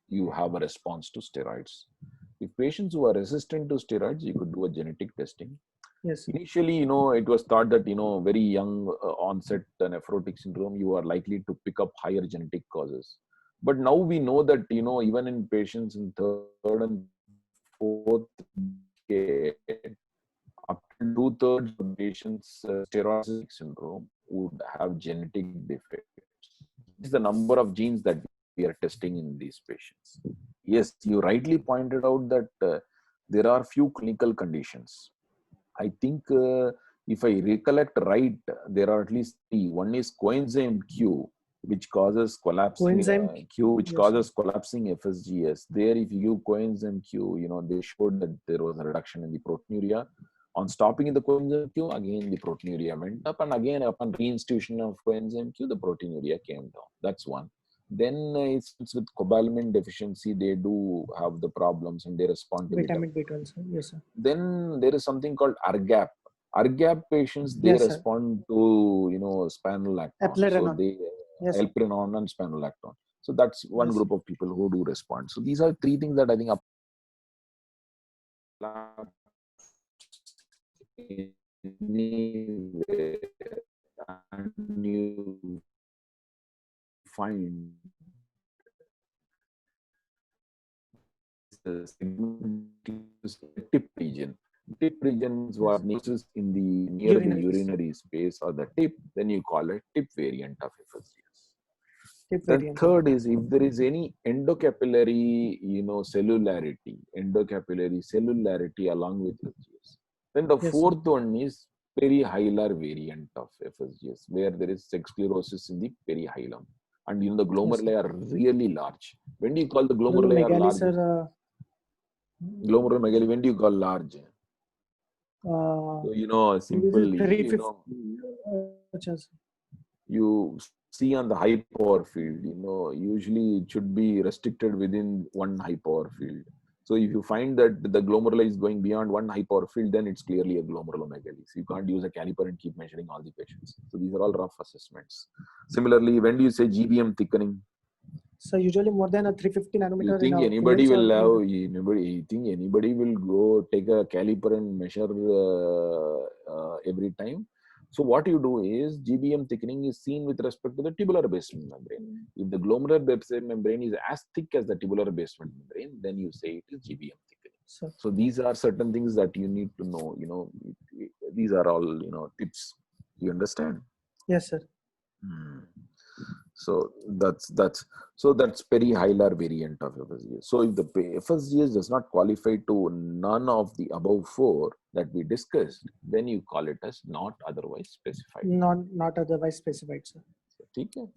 you have a response to steroids. If patients who are resistant to steroids, you could do a genetic testing. Yes. Initially, it was thought that, very young onset nephrotic syndrome, you are likely to pick up higher genetic causes. But now we know that, even in patients in 3rd and 4th decade, up to 2/3 of patients steroid syndrome would have genetic defects. This is the number of genes that we are testing in these patients. Yes, you rightly pointed out that there are few clinical conditions. I think if I recollect right, there are at least 3. One is coenzyme Q, which causes collapsing Coenzyme Q, which yes, causes collapsing FSGS. There, if you give coenzyme Q, they showed that there was a reduction in the proteinuria. On stopping the coenzyme Q, again the proteinuria went up, and again upon reinstitution of coenzyme Q, the proteinuria came down. That's one. Then it's with cobalamin deficiency, they do have the problems and they respond to vitamin B12. Sir. Yes, sir. Then there is something called RGAP. RGAP patients, they Yes, respond to spironolactone. Eplerenone. So they Yes, sir. eplerenone and spironolactone. So that's one Yes. group of people who do respond. So these are 3 things that I think and you find the tip region. Tip region is what is in the near the urinary space or the tip, then you call it tip variant of FSGS. Tip The variant. third is if there is any endocapillary, cellularity along with FSGS. Then the Yes, fourth one is perihilar variant of FSGS, where there is sclerosis in the perihylum. And the glomeruli are really large. When do you call the glomeruli are large? Glomerulomegaly, when do you call large? So, simple, अच्छा sir. You see on the high power field, usually it should be restricted within one high power field. So if you find that the glomeruli is going beyond one high power field, then it's clearly a glomerulomegaly. So you can't use a caliper and keep measuring all the patients. So these are all rough assessments. Similarly, when do you say GBM thickening? So usually more than a 350 nanometer. You think anybody will have you think anybody will go take a caliper and measure every time? So what you do is GBM thickening is seen with respect to the tubular basement membrane. If the glomerular basement membrane is as thick as the tubular basement membrane, then you say it is GBM thickening. So these are certain things that you need to know. These are all tips. You understand? Yes, sir. So that's perihilar variant of FSGS. So if the FSGS does not qualify to none of the above four that we discussed, then you call it as not otherwise specified. Not otherwise specified, sir. Okay.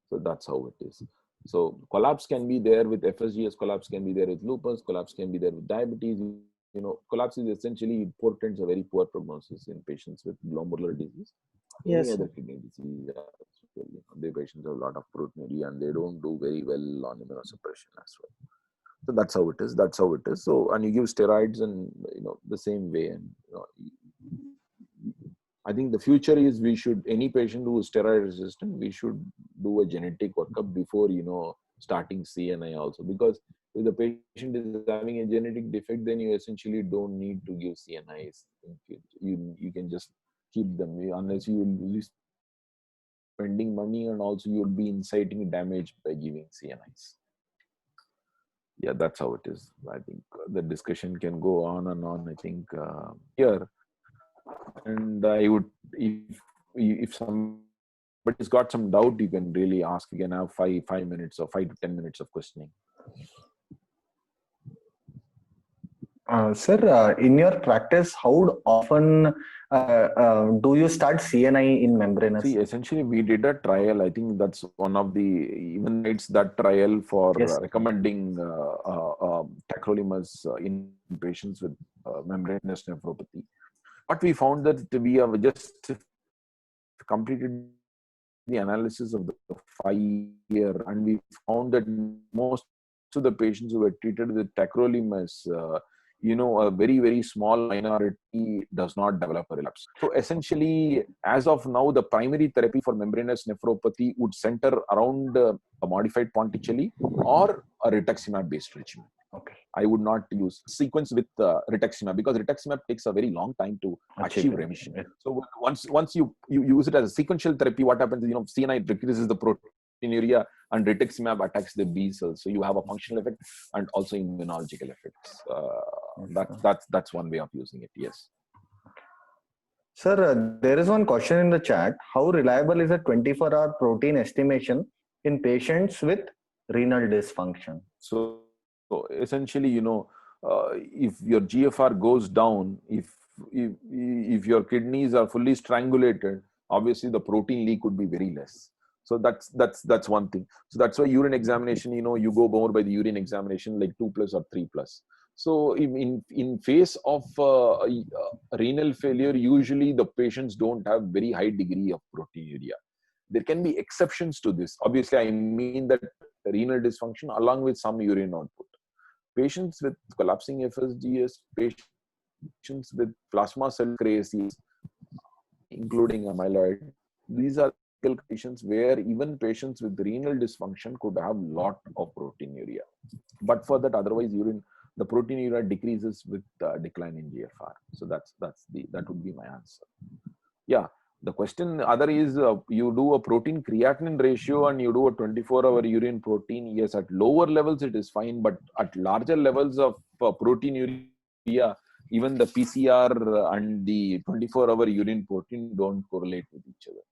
So that's how it is. So collapse can be there with FSGS, collapse can be there with lupus, collapse can be there with diabetes. Collapse is essentially portends a very poor prognosis in patients with glomerular disease. Yes. Any other kidney disease. The patients have a lot of proteinuria and they don't do very well on immunosuppression as well. So that's how it is. So, and you give steroids and the same way. And I think the future is any patient who is steroid resistant, we should do a genetic workup before starting CNI also, because if the patient is having a genetic defect, then you essentially don't need to give CNIs in future. You can just keep them unless you will be spending money, and also you'll be inciting damage by giving CNIs. Yeah, that's how it is. I think the discussion can go on and on. I think here, and I would, if somebody's got some doubt, you can really ask. You can have 5 minutes or 5 to 10 minutes of questioning. Sir, in your practice, how often do you start CNI in membranous? See, essentially, we did a trial. I think that's one of the, even it's that trial for recommending tacrolimus in patients with membranous nephropathy. What we found that we have just completed the analysis of the 5-year, and we found that most of the patients who were treated with tacrolimus, a very, very small minority does not develop a relapse. So essentially, as of now, the primary therapy for membranous nephropathy would center around a modified Ponticelli or a rituximab-based regimen. Okay. I would not use sequence with rituximab, because rituximab takes a very long time to achieve remission. Yes. So once you use it as a sequential therapy, what happens is, CNI decreases the proteinuria and rituximab attacks the B cells. So you have a functional effect and also immunological effects. That's one way of using it. Yes. Sir, there is one question in the chat. How reliable is a 24-hour protein estimation in patients with renal dysfunction? So essentially, if your GFR goes down, if your kidneys are fully strangulated, obviously the protein leak would be very less. So that's one thing. So that's why urine examination, you go more by the urine examination, like 2+ or 3+. So in face of renal failure, usually the patients don't have very high degree of proteinuria. There can be exceptions to this. Obviously, I mean that renal dysfunction along with some urine output. Patients with collapsing FSGS, patients with plasma cell crises, including amyloid, these are patients where even patients with renal dysfunction could have lot of proteinuria. But for that, otherwise the proteinuria decreases with decline in GFR. So that would be my answer. Yeah. The question other is you do a protein creatinine ratio and you do a 24-hour urine protein. Yes, at lower levels it is fine, but at larger levels of proteinuria, even the PCR and the 24-hour urine protein don't correlate with each other.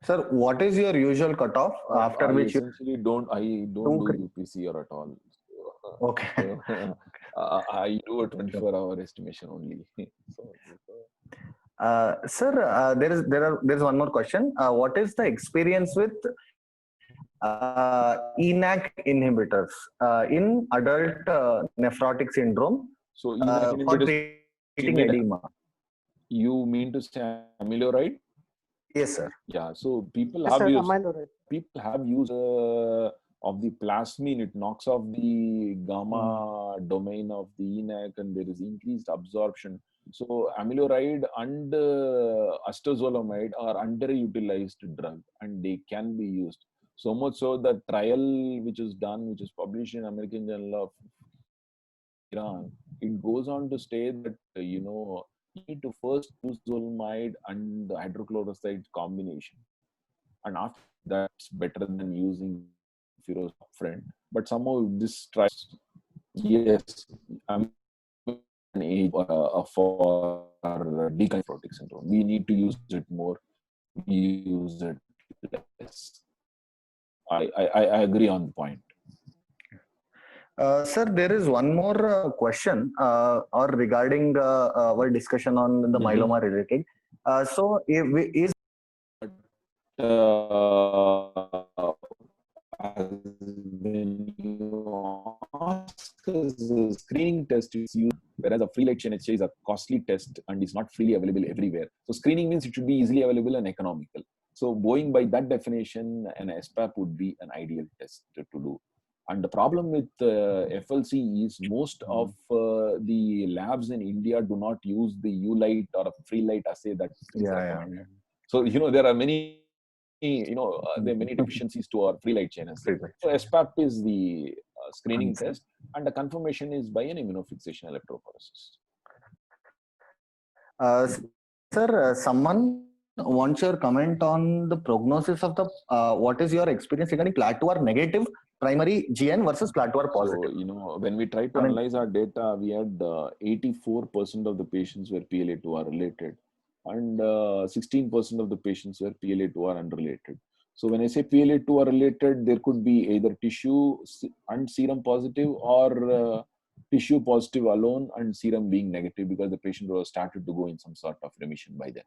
Sir, what is your usual cutoff after which you essentially don't do PCR at all. Okay. I do a 24-hour estimation only. Sir, there's one more question. What is the experience with ENaC inhibitors in adult nephrotic syndrome? So ENaC for inhibitors, treating edema. You mean to say amiloride? Yes, sir. Yeah, so people Yes, have sir. used Amyloid. of the plasmine. It knocks off the gamma domain of the ENaC, and there is increased absorption. So amiloride and acetazolamide are underutilized drug, and they can be used. So much so that trial which is done, which is published in American Journal of Iran, it goes on to state that you need to first use zolamide and the hydrochloroside combination, and after that's better than using Firoz upfront. But somehow this tries, yes, I'm an age for deconfrotic syndrome. We need to use it more. We use it less. I agree on the point. Sir, there is one more question or regarding our discussion on the myeloma related. So, is when you ask us a screening test is used, whereas a free light chain HA is a costly test and is not freely available everywhere. So screening means it should be easily available and economical. So going by that definition, an SPAP would be an ideal test to do. And the problem with FLC is most of the labs in India do not use the U-light or a free light assay that is recommended. So, there are many, there are many deficiencies to our free light chain assay. So SPAP is the screening test, and the confirmation is by an immunofixation electrophoresis. Sir, someone wants your comment on the prognosis of the, what is your experience regarding Clade2R negative primary GN versus Clade2R positive? So, when we tried to analyze our data, we had 84% of the patients were PLA2R related, and 16% of the patients were PLA2R unrelated. So when I say PLA2R related, there could be either tissue and serum positive, or tissue positive alone and serum being negative, because the patient was started to go in some sort of remission by then.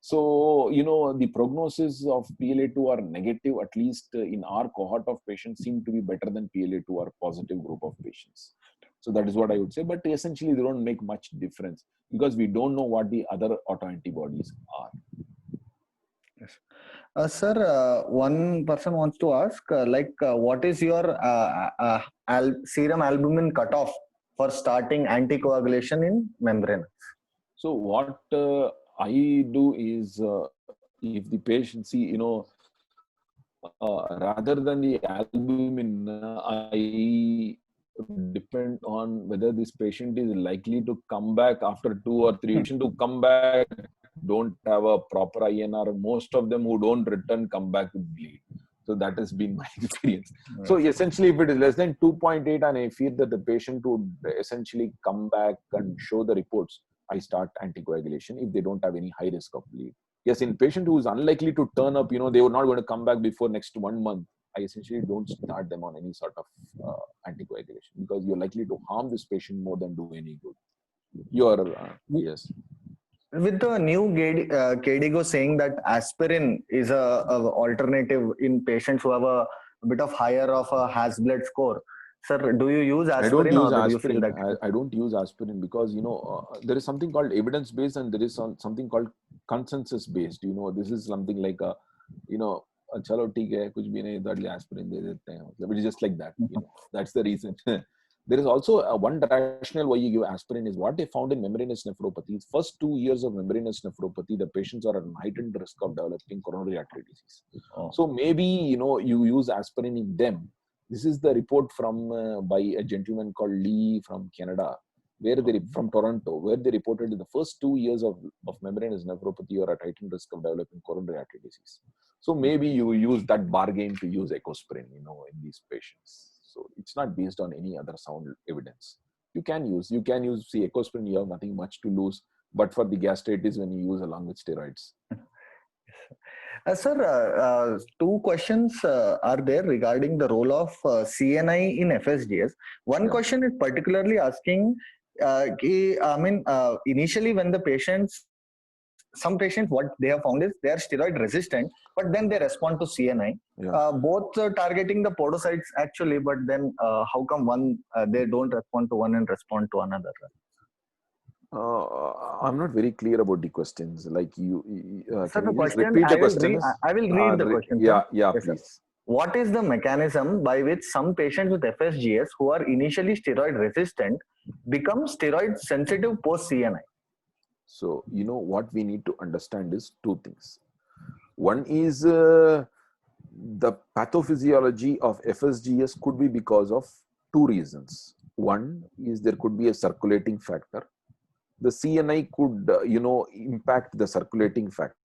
So, the prognosis of PLA2R negative, at least in our cohort of patients, seem to be better than PLA2R positive group of patients. So that is what I would say. But essentially, they don't make much difference because we don't know what the other autoantibodies are. Yes. Sir, one person wants to ask, what is your serum albumin cutoff for starting anticoagulation in membranous? So what I do is, if the patient rather than the albumin, I depend on whether this patient is likely to come back after 2 or 3 weeks. To come back, don't have a proper INR. Most of them who don't return come back with bleed. So that has been my experience. So essentially, if it is less than 2.8 and I feel that the patient would essentially come back and show the reports, I start anticoagulation if they don't have any high risk of bleed. Yes, in patient who is unlikely to turn up, they were not going to come back before next 1 month, I essentially don't start them on any sort of anticoagulation, because you're likely to harm this patient more than do any good. Yes. With the new KDIGO saying that aspirin is a alternative in patients who have a bit of higher of a Hasbled score, sir, do you use aspirin? I don't use aspirin because, there is something called evidence-based and there is something called consensus-based. This is something like chalo theek hai, kuch bhi nahi, that aspirin de dete hain. It is just like that. That's the reason. There is also one rationale why you give aspirin is what they found in membranous nephropathy. First 2 years of membranous nephropathy, the patients are at heightened risk of developing coronary artery disease. So maybe, you use aspirin in them. This is the report from by a gentleman called Lee from Canada, from Toronto, where they reported in the first 2 years of membranous nephropathy or at heightened risk of developing coronary artery disease. So maybe you use that bargain to use ecosprin, in these patients. So it's not based on any other sound evidence. You can use, ecosprin, you have nothing much to lose, but for the gastritis when you use along with steroids. Sir, 2 questions are there regarding the role of CNI in FSGS. One question is particularly asking, initially when the patients, some patients, what they have found is they are steroid resistant, but then they respond to CNI. Both targeting the podocytes actually, but then how come one they don't respond to one and respond to another? I'm not very clear about the questions. Like Sir, can the you just question repeat the I will question? read. I will read the question. Yeah, Sir. yeah, Yes, sir. please. What is the mechanism by which some patients with FSGS who are initially steroid resistant become steroid sensitive post CNI? So, what we need to understand is two things. One is the pathophysiology of FSGS could be because of two reasons. One is there could be a circulating factor. The CNI could, impact the circulating factor.